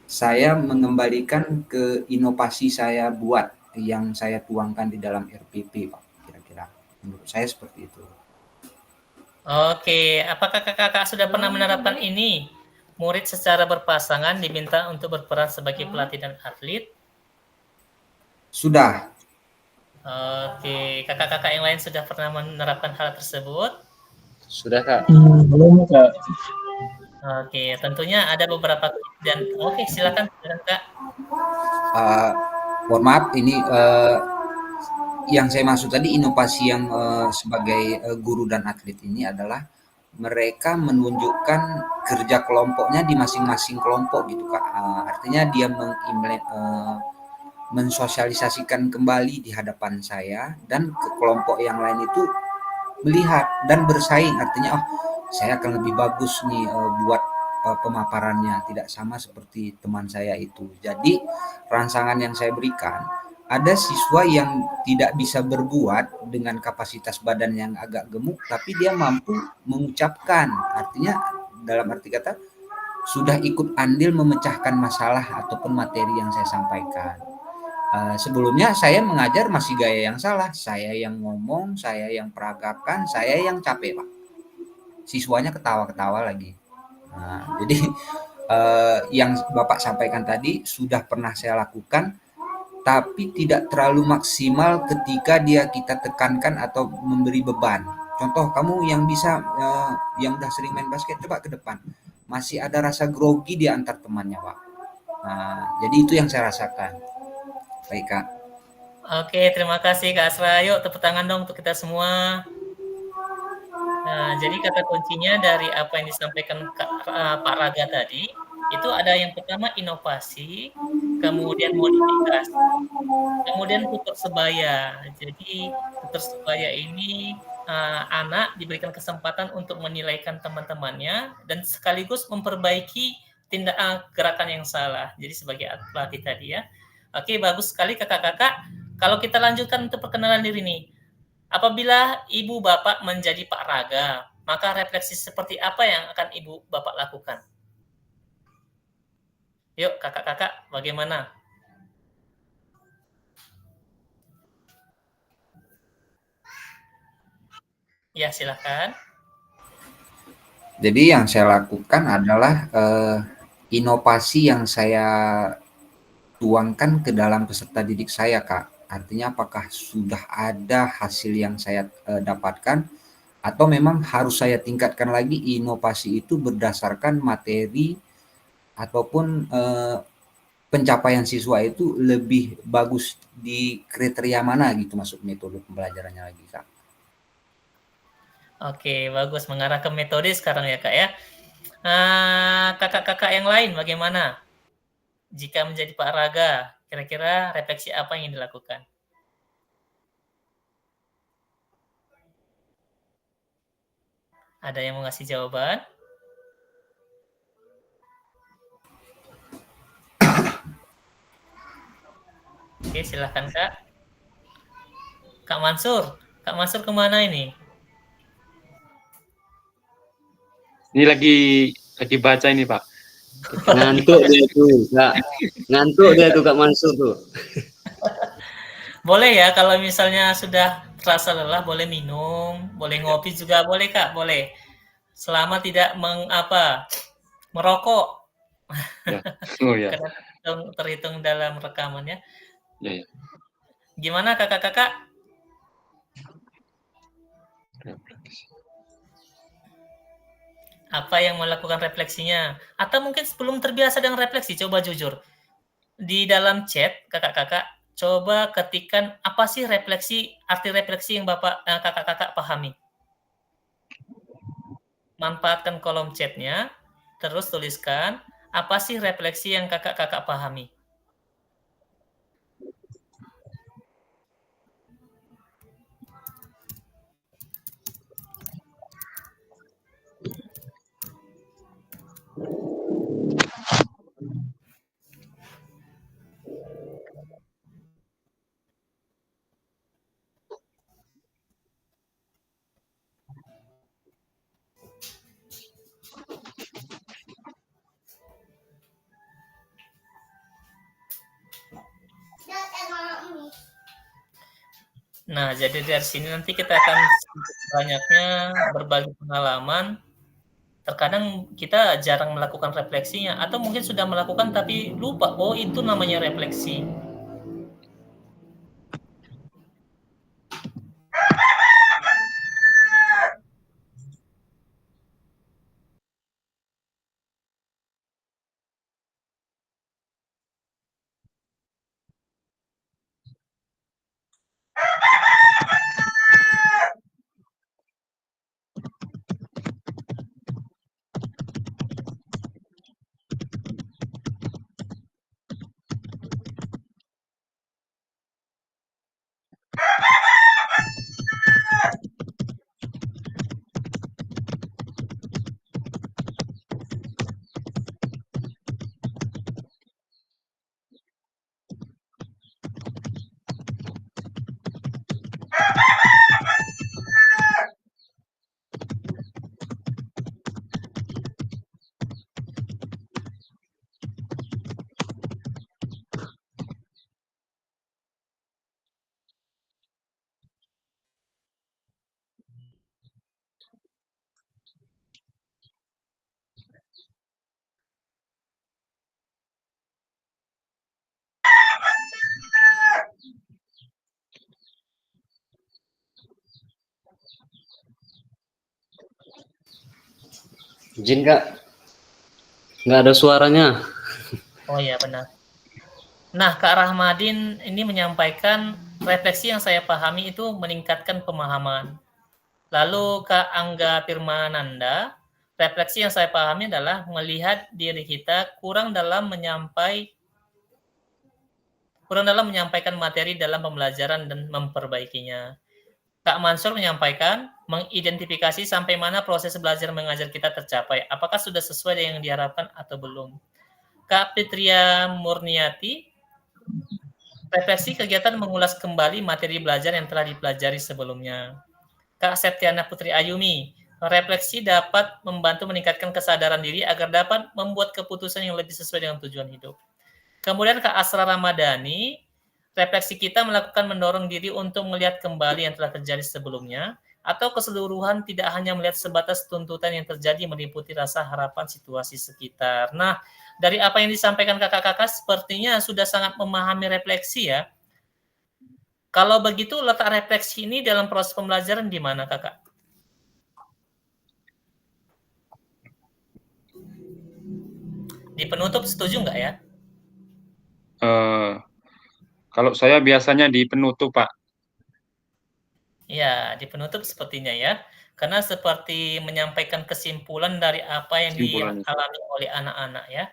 saya mengembalikan ke inovasi saya buat yang saya tuangkan di dalam RPP, Pak. Kira-kira menurut saya seperti itu. Oke, apakah kakak sudah pernah menerapkan ini? Murid secara berpasangan diminta untuk berperan sebagai pelatih dan atlet? Sudah. Oke, kakak-kakak yang lain sudah pernah menerapkan hal tersebut? Sudah Kak. Belum Kak. Oke, tentunya ada beberapa dan oke silakan Kak. Mohon maaf, ini yang saya maksud tadi inovasi yang sebagai guru dan atlet ini adalah mereka menunjukkan kerja kelompoknya di masing-masing kelompok gitu Kak. Artinya dia mensosialisasikan kembali di hadapan saya dan ke kelompok yang lain itu melihat dan bersaing. Artinya saya akan lebih bagus nih buat pemaparannya, tidak sama seperti teman saya itu. Jadi rangsangan yang saya berikan, ada siswa yang tidak bisa berbuat dengan kapasitas badan yang agak gemuk, tapi dia mampu mengucapkan. Artinya dalam arti kata sudah ikut andil memecahkan masalah ataupun materi yang saya sampaikan. Sebelumnya saya mengajar masih gaya yang salah, saya yang ngomong, saya yang peragakan, saya yang capek Pak. Siswanya ketawa-ketawa lagi. Nah, jadi yang Bapak sampaikan tadi sudah pernah saya lakukan, tapi tidak terlalu maksimal ketika kita tekankan atau memberi beban. Contoh, kamu yang bisa yang udah sering main basket, coba ke depan. Masih ada rasa grogi di antar temannya, Pak. Nah, jadi itu yang saya rasakan. Baik, Kak. Oke, terima kasih Kak Asra. Yuk tepuk tangan dong untuk kita semua. Nah, jadi kata kuncinya dari apa yang disampaikan Pak Raga tadi, itu ada yang pertama inovasi, kemudian modifikasi, kemudian tutur sebaya. Jadi tutur sebaya ini anak diberikan kesempatan untuk menilaikan teman-temannya dan sekaligus memperbaiki gerakan yang salah. Jadi sebagai pelatih tadi ya. Oke, bagus sekali kakak-kakak. Kalau kita lanjutkan untuk perkenalan diri nih. Apabila ibu bapak menjadi Pak Raga, maka refleksi seperti apa yang akan ibu bapak lakukan? Yuk kakak-kakak, bagaimana? Ya, silahkan. Jadi yang saya lakukan adalah inovasi yang saya tuangkan ke dalam peserta didik saya, Kak. Artinya apakah sudah ada hasil yang saya dapatkan atau memang harus saya tingkatkan lagi inovasi itu berdasarkan materi ataupun pencapaian siswa itu lebih bagus di kriteria mana gitu, masuk metode pembelajarannya lagi, Kak. Oke, bagus. Mengarah ke metode sekarang ya, Kak ya. Kakak-kakak yang lain bagaimana? Jika menjadi Pak Raga, kira-kira refleksi apa yang dilakukan? Ada yang mau ngasih jawaban? Oke, silahkan Kak. Kak Mansur kemana ini? Ini lagi baca ini, Pak. Ngantuk dia tuh, Kak. Ngantuk dia tuh Kak Mansur tuh. Boleh ya, kalau misalnya sudah terasa lelah, boleh minum, boleh ngopi juga boleh Kak, boleh. Selama tidak merokok. Ya. Oh ya. Karena terhitung dalam rekaman ya. Ya. Gimana kakak-kakak? Apa yang melakukan refleksinya? Atau mungkin sebelum terbiasa dengan refleksi, coba jujur. Di dalam chat, kakak-kakak, coba ketikkan apa sih arti refleksi yang kakak-kakak pahami. Manfaatkan kolom chatnya, terus tuliskan, apa sih refleksi yang kakak-kakak pahami. Nah, jadi dari sini nanti kita akan banyaknya berbagi pengalaman. Terkadang kita jarang melakukan refleksinya, atau mungkin sudah melakukan tapi lupa, oh itu namanya refleksi. Izin Kak, nggak ada suaranya. Oh iya benar. Nah, Kak Rahmadin ini menyampaikan refleksi yang saya pahami itu meningkatkan pemahaman. Lalu Kak Angga Firmananda, refleksi yang saya pahami adalah melihat diri kita kurang dalam menyampaikan materi dalam pembelajaran dan memperbaikinya. Kak Mansur menyampaikan mengidentifikasi sampai mana proses belajar mengajar kita tercapai. Apakah sudah sesuai dengan yang diharapkan atau belum? Kak Fitria Murniati, refleksi kegiatan mengulas kembali materi belajar yang telah dipelajari sebelumnya. Kak Septiana Putri Ayumi, refleksi dapat membantu meningkatkan kesadaran diri agar dapat membuat keputusan yang lebih sesuai dengan tujuan hidup. Kemudian Kak Asra Ramadhani, refleksi kita melakukan mendorong diri untuk melihat kembali yang telah terjadi sebelumnya, atau keseluruhan tidak hanya melihat sebatas tuntutan yang terjadi meliputi rasa harapan situasi sekitar. Nah, dari apa yang disampaikan kakak-kakak sepertinya sudah sangat memahami refleksi ya. Kalau begitu letak refleksi ini dalam proses pembelajaran di mana kakak? Di penutup setuju nggak ya? Kalau saya biasanya di penutup, Pak. Ya, di penutup sepertinya ya. Karena seperti menyampaikan kesimpulan dari apa yang dialami oleh anak-anak ya.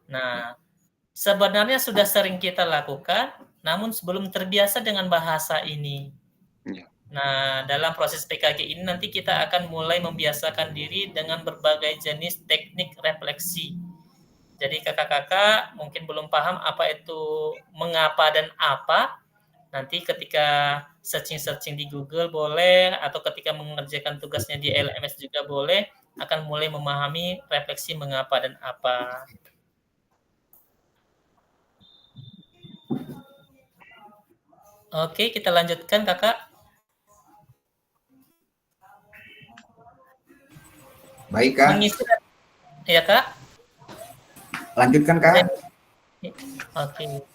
Nah, sebenarnya sudah sering kita lakukan, namun sebelum terbiasa dengan bahasa ini. Nah, dalam proses PKG ini nanti kita akan mulai membiasakan diri dengan berbagai jenis teknik refleksi. Jadi kakak-kakak mungkin belum paham apa itu mengapa dan apa. Nanti ketika searching di Google boleh, atau ketika mengerjakan tugasnya di LMS juga boleh, akan mulai memahami refleksi mengapa dan apa. Oke, kita lanjutkan kakak. Baik Kak. Ya Kak. Lanjutkan Kak. Oke.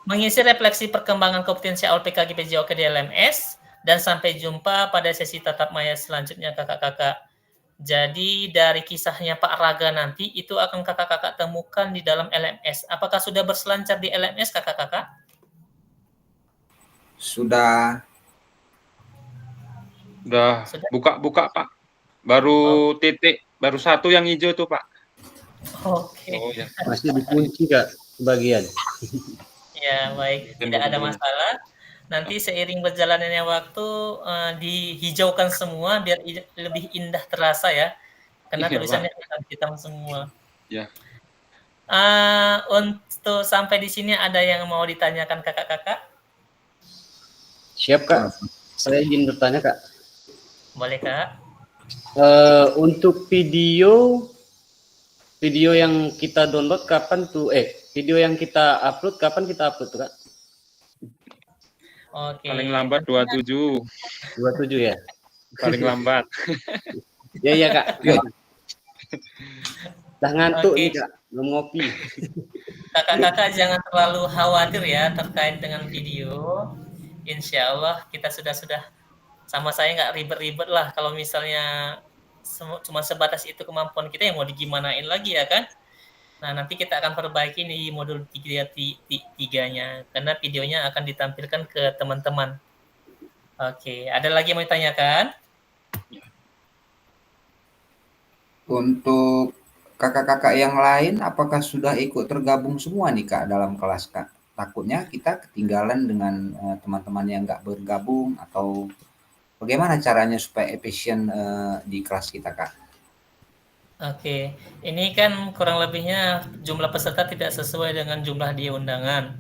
Mengisi refleksi perkembangan kompetensi awal PKG PJOK di LMS, dan sampai jumpa pada sesi tatap maya selanjutnya kakak-kakak. Jadi dari kisahnya Pak Raga nanti itu akan kakak-kakak temukan di dalam LMS. Apakah sudah berselancar di LMS kakak-kakak? Sudah buka Pak. Baru titik, baru satu yang hijau tuh Pak. Oke. Oh, ya. Masih dikunci Kak bagian. Ya baik, tidak ada masalah. Nanti seiring berjalannya waktu dihijaukan semua biar lebih indah terasa ya. Karena tulisannya hitam semua. Ya. Untuk sampai di sini ada yang mau ditanyakan kakak-kakak? Siap Kak. Saya izin bertanya Kak. Boleh Kak. Untuk video yang kita download kapan tuh? Video yang kita upload kapan kita upload tuh Kak? Oke. Paling lambat 27. 27 ya? Paling lambat. Iya Kak. Dah ngantuk nih Kak, belum ngopi. Kakak-kakak jangan terlalu khawatir ya terkait dengan video. Insya Allah kita sudah sama saya nggak ribet-ribet lah. Kalau misalnya cuma sebatas itu kemampuan kita, yang mau digimanain lagi ya kan? Nah nanti kita akan perbaiki di modul 3-nya karena videonya akan ditampilkan ke teman-teman. Oke, ada lagi yang mau ditanyakan? Untuk kakak-kakak yang lain, apakah sudah ikut tergabung semua nih Kak dalam kelas Kak? Takutnya kita ketinggalan dengan teman-teman yang nggak bergabung, atau bagaimana caranya supaya efisien di kelas kita Kak? Oke, ini kan kurang lebihnya jumlah peserta tidak sesuai dengan jumlah di undangan.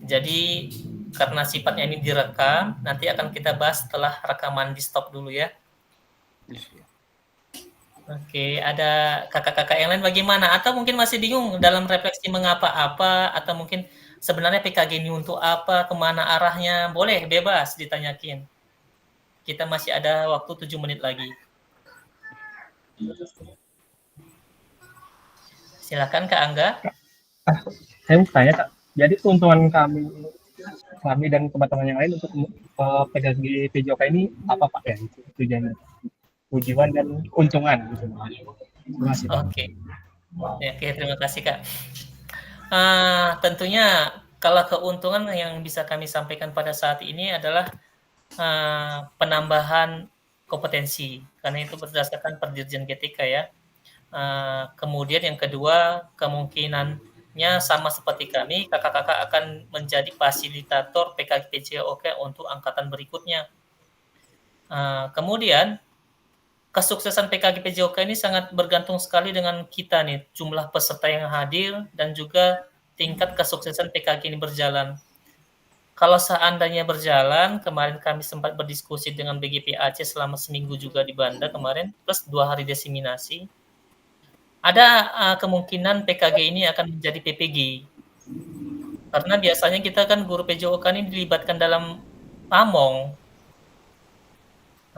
Jadi karena sifatnya ini direkam, nanti akan kita bahas setelah rekaman di stop dulu ya. Oke, ada kakak-kakak yang lain bagaimana? Atau mungkin masih bingung dalam refleksi mengapa apa, atau mungkin sebenarnya PKG ini untuk apa, kemana arahnya? Boleh, bebas ditanyakin. Kita masih ada waktu 7 menit lagi. Silakan Kak Angga. Saya mau tanya Kak, jadi keuntungan kami dan teman-teman yang lain untuk PKG PJOK ini apa Pak ya tujuannya? kewajiban dan keuntungan gitu. Terima kasih. Oke. Ya, oke, terima kasih Kak. Tentunya kalau keuntungan yang bisa kami sampaikan pada saat ini adalah penambahan kompetensi, karena itu berdasarkan Perdirjen GTK ya. Kemudian yang kedua, kemungkinannya sama seperti kami, kakak-kakak akan menjadi fasilitator PKG PJOK untuk angkatan berikutnya. Kemudian kesuksesan PKG PJOK ini sangat bergantung sekali dengan kita nih, jumlah peserta yang hadir dan juga tingkat kesuksesan PKG ini berjalan. Kalau seandainya berjalan, kemarin kami sempat berdiskusi dengan BGP Aceh selama seminggu juga di Banda kemarin, plus 2 hari diseminasi. Ada kemungkinan PKG ini akan menjadi PPG. Karena biasanya kita kan guru PJOK ini dilibatkan dalam pamong.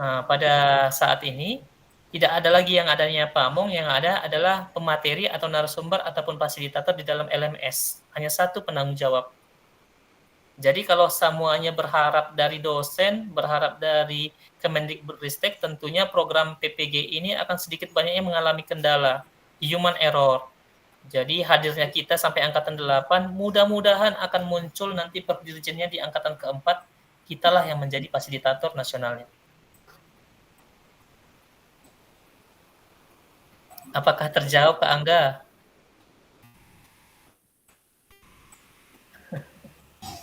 Pada saat ini tidak ada lagi yang adanya pamong, yang ada adalah pemateri atau narasumber ataupun fasilitator di dalam LMS. Hanya satu penanggung jawab. Jadi kalau semuanya berharap dari dosen, berharap dari Kemendikbudristek, tentunya program PPG ini akan sedikit banyaknya mengalami kendala, human error. Jadi hadirnya kita sampai angkatan 8, mudah-mudahan akan muncul nanti perdirjennya di angkatan keempat, kitalah yang menjadi fasilitator nasionalnya. Apakah terjawab Kak Angga?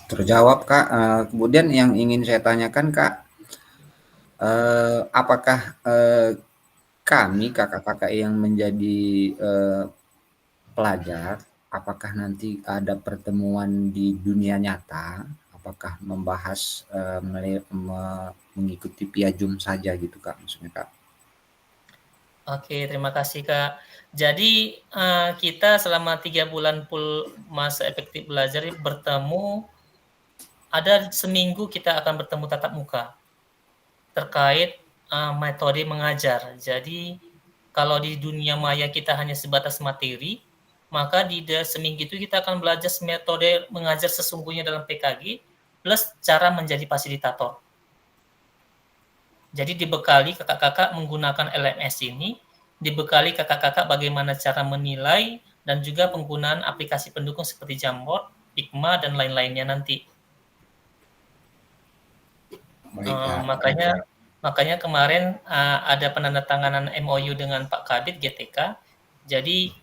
Terjawab Kak. Kemudian yang ingin saya tanyakan Kak, apakah kami kakak-kakak yang menjadi pelajar, apakah nanti ada pertemuan di dunia nyata? Apakah membahas mengikuti via Zoom saja gitu Kak, maksudnya Kak? Oke, terima kasih Kak. Jadi kita selama 3 bulan full masa efektif belajar bertemu, ada seminggu kita akan bertemu tatap muka terkait metode mengajar. Jadi kalau di dunia maya kita hanya sebatas materi, maka di seminggu itu kita akan belajar metode mengajar sesungguhnya dalam PKG plus cara menjadi fasilitator. Jadi dibekali kakak-kakak menggunakan LMS ini, dibekali kakak-kakak bagaimana cara menilai dan juga penggunaan aplikasi pendukung seperti Jamboard, Figma, dan lain-lainnya nanti. Makanya kemarin ada penandatanganan MOU dengan Pak Kabid GTK. Jadi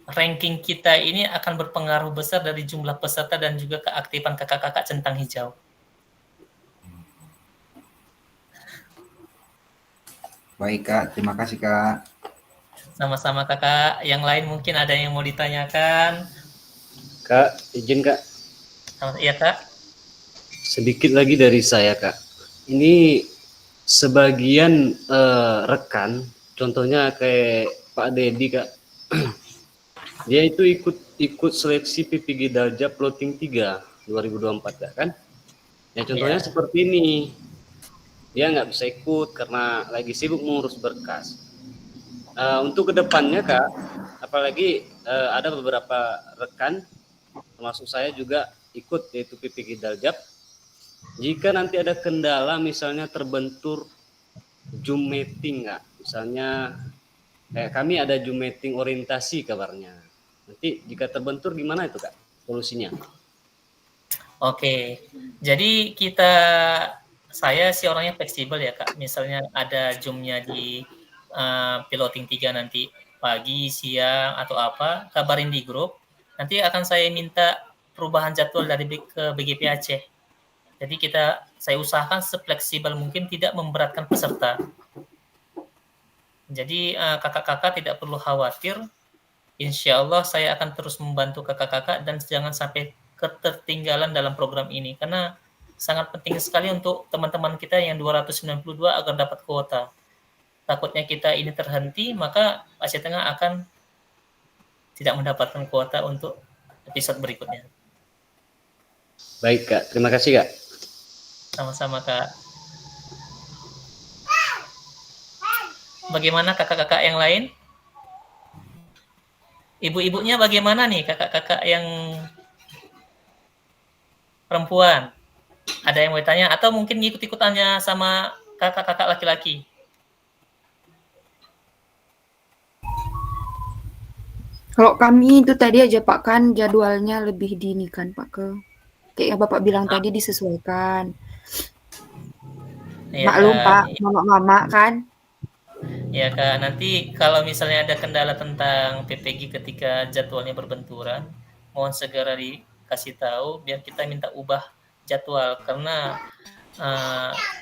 ranking kita ini akan berpengaruh besar dari jumlah peserta dan juga keaktifan kakak-kakak centang hijau. Baik Kak, terima kasih Kak. Sama-sama Kakak. Yang lain mungkin ada yang mau ditanyakan? Kak, izin Kak. Iya Kak. Sedikit lagi dari saya Kak. Ini sebagian rekan, contohnya kayak Pak Dedi Kak. Dia itu ikut seleksi PPG Daljab Plotting 3 2024 Kak, kan? Ya contohnya seperti ini. Dia nggak bisa ikut karena lagi sibuk mengurus berkas. Untuk kedepannya Kak, apalagi ada beberapa rekan, termasuk saya juga ikut yaitu PPG Daljab. Jika nanti ada kendala misalnya terbentur Zoom meeting Kak, misalnya kayak kami ada Zoom meeting orientasi kabarnya. Nanti jika terbentur gimana itu Kak solusinya? Oke, jadi saya sih orangnya fleksibel ya Kak. Misalnya ada Zoom-nya di piloting 3 nanti pagi, siang, atau apa, kabarin di grup. Nanti akan saya minta perubahan jadwal dari ke BGP Aceh. Jadi saya usahakan sefleksibel mungkin, tidak memberatkan peserta. Jadi kakak-kakak tidak perlu khawatir. Insya Allah saya akan terus membantu kakak-kakak dan jangan sampai ketertinggalan dalam program ini. Karena sangat penting sekali untuk teman-teman kita yang 292 agar dapat kuota. Takutnya kita ini terhenti, maka Aceh Tengah akan tidak mendapatkan kuota untuk episode berikutnya. Baik Kak, terima kasih Kak. Sama-sama Kak. Bagaimana kakak-kakak yang lain? Ibu-ibunya bagaimana nih kakak-kakak yang perempuan? Ada yang mau ditanya atau mungkin ikut-ikutannya sama kakak-kakak laki-laki? Kalau kami itu tadi aja Pak kan jadwalnya lebih dini kan Pak kayak yang Bapak bilang tadi disesuaikan. Ya Maklum Kak, Pak, mama-mama kan. ya Kak. Nanti kalau misalnya ada kendala tentang PPG ketika jadwalnya berbenturan, mohon segera dikasih tahu biar kita minta ubah jadwal karena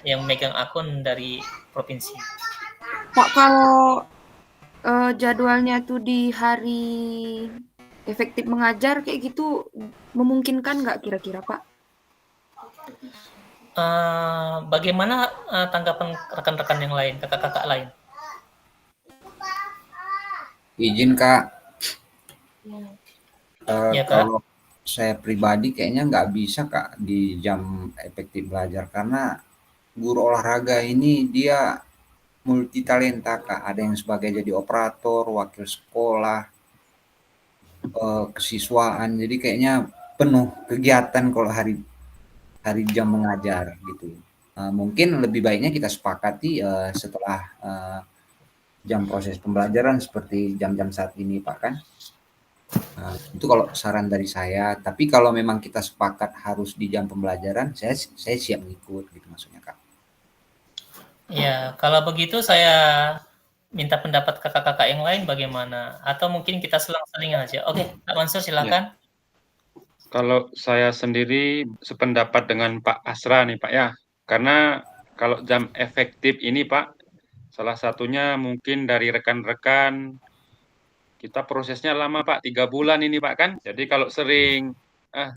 yang megang akun dari provinsi. Pak kalau jadwalnya tuh di hari efektif mengajar kayak gitu memungkinkan nggak kira-kira Pak? Bagaimana tanggapan rekan-rekan yang lain, kakak-kakak lain? Izin Kak, Ya Kak. kalau saya pribadi kayaknya nggak bisa Kak di jam efektif belajar karena guru olahraga ini dia multi talenta Kak. Ada yang sebagai jadi operator, wakil sekolah, kesiswaan. Jadi kayaknya penuh kegiatan kalau hari hari jam mengajar gitu. Mungkin lebih baiknya kita sepakati setelah jam proses pembelajaran seperti jam-jam saat ini Pak kan. Itu kalau saran dari saya. Tapi kalau memang kita sepakat harus di jam pembelajaran, saya siap ngikut gitu maksudnya Kak. Ya, kalau begitu saya minta pendapat kakak-kakak yang lain bagaimana? Atau mungkin kita selang-seling aja. Oke, Pak Mansur silakan. Kalau saya sendiri sependapat dengan Pak Asra nih Pak ya, karena kalau jam efektif ini Pak, salah satunya mungkin dari rekan-rekan kita prosesnya lama Pak, 3 bulan ini Pak kan. Jadi kalau sering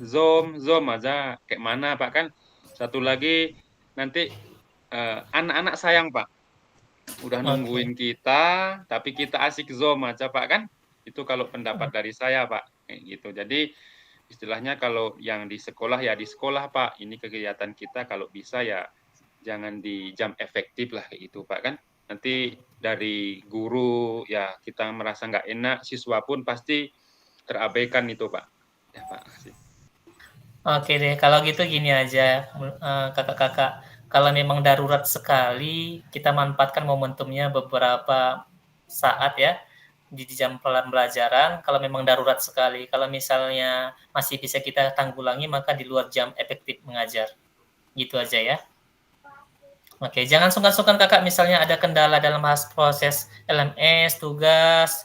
Zoom aja kayak mana Pak kan. Satu lagi nanti anak-anak sayang Pak, udah nungguin kita, tapi kita asik Zoom aja Pak kan. Itu kalau pendapat dari saya Pak, kayak gitu. Jadi istilahnya kalau yang di sekolah ya di sekolah Pak, ini kegiatan kita kalau bisa ya jangan di jam efektif lah kayak gitu Pak kan. Nanti dari guru ya kita merasa nggak enak, siswa pun pasti terabaikan itu Pak. Ya Pak, kasih. Oke deh, kalau gitu gini aja, kakak-kakak. Kalau memang darurat sekali, kita manfaatkan momentumnya beberapa saat ya di jam pembelajaran. Kalau memang darurat sekali, kalau misalnya masih bisa kita tanggulangi, maka di luar jam efektif mengajar. Gitu aja ya. Oke, jangan sungkan-sungkan kakak misalnya ada kendala dalam proses LMS, tugas,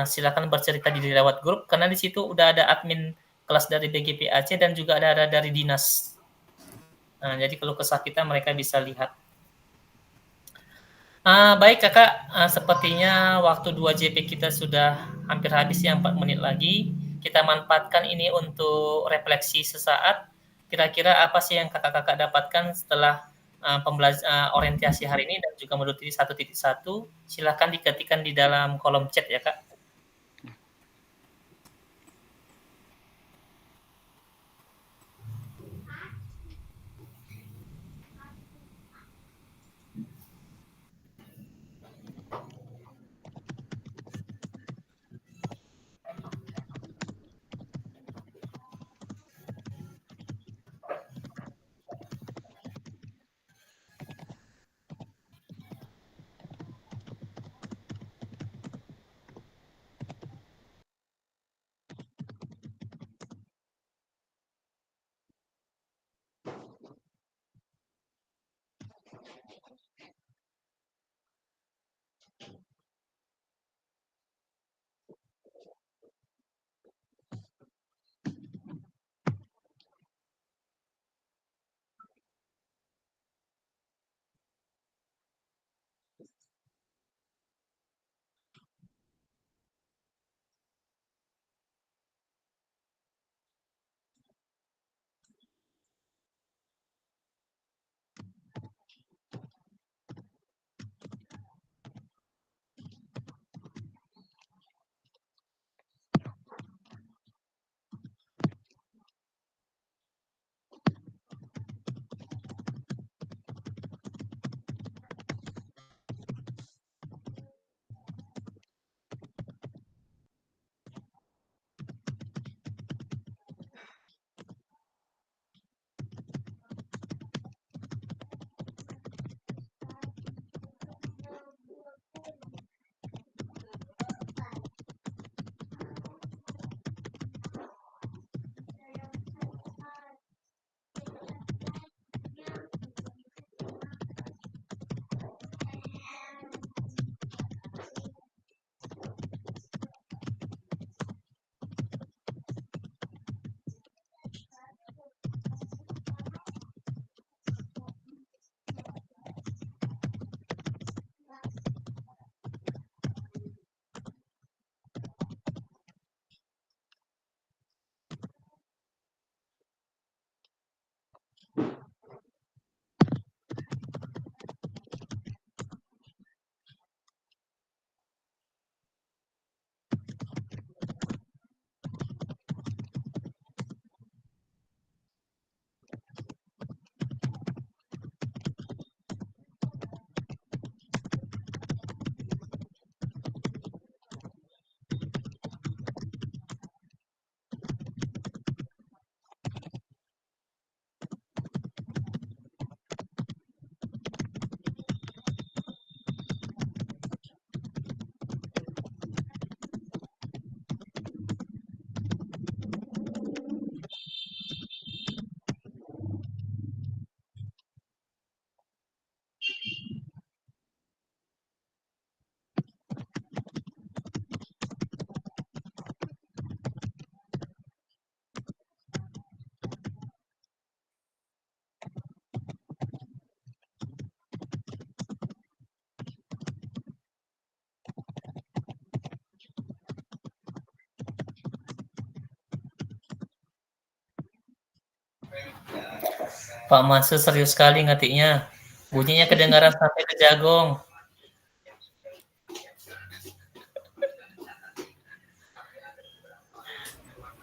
silakan bercerita di lewat grup karena di situ udah ada admin kelas dari BGPAC dan juga ada dari dinas. Jadi kalau kesah kita mereka bisa lihat. Baik kakak, sepertinya waktu 2JP kita sudah hampir habis ya 4 menit lagi. Kita manfaatkan ini untuk refleksi sesaat. Kira-kira apa sih yang kakak-kakak dapatkan setelah orientasi hari ini dan juga modul 1.1. Silakan diketikkan di dalam kolom chat ya kak. Pak Mansur serius sekali ngetiknya. Bunyinya kedengaran sampai ke Jagong.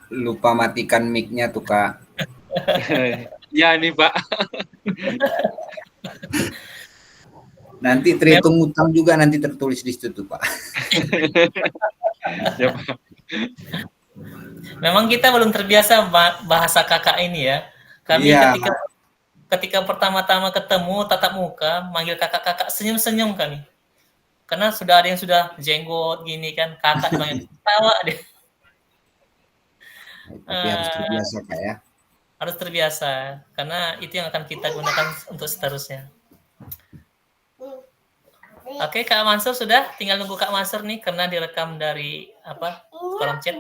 Lupa matikan mic-nya tuh, Kak. Ya nih Pak. Nanti terhitung utang juga nanti tertulis di situ tuh, Pak. Ya, Pak. Memang kita belum terbiasa bahasa kakak ini ya. Kami Iya. ketika pertama-tama ketemu tatap muka, manggil kakak-kakak, senyum-senyum kami. Karena sudah ada yang sudah jenggot gini kan, kakak dipanggil ketawa deh. Tapi harus terbiasa, Kak ya. Harus terbiasa, karena itu yang akan kita gunakan untuk seterusnya. Oke, Kak Mansur sudah, tinggal nunggu Kak Mansur nih, karena direkam dari kolom chat.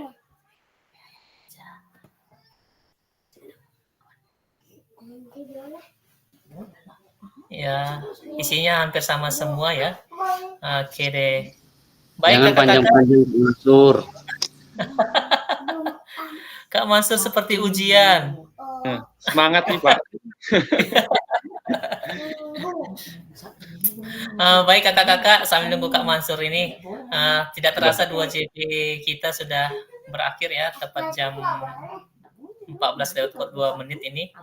Ya, isinya hampir sama semua ya. Oke deh. Baik, Jangan panjang-panjang, Mansur. Kak Mansur seperti ujian. Semangat nih Pak. Baik kakak-kakak, sambil nunggu Kak Mansur ini, tidak terasa 2 JB kita sudah berakhir ya, tepat jam 14:02 ini.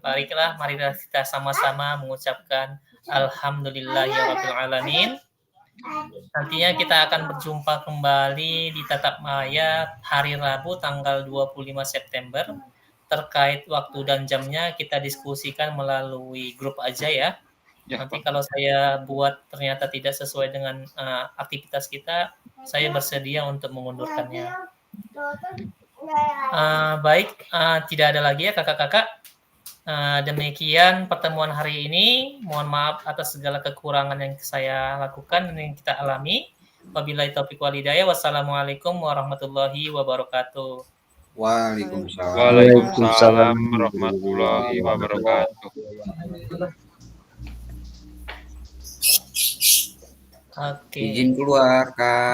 Marilah kita sama-sama mengucapkan Alhamdulillahirrahmanirrahim. Nantinya kita akan berjumpa kembali di Tatap Maya hari Rabu tanggal 25 September. Terkait waktu dan jamnya kita diskusikan melalui grup aja ya. Nanti kalau saya buat ternyata tidak sesuai dengan aktivitas kita, saya bersedia untuk mengundurkannya. Baik, tidak ada lagi ya kakak-kakak. Demikian pertemuan hari ini. Mohon maaf atas segala kekurangan yang saya lakukan dan yang kita alami. Wabillahi taufiq wal hidayah. Wassalamualaikum warahmatullahi wabarakatuh. Waalaikumsalam warahmatullahi wabarakatuh. Oke. Izin keluar, Kak.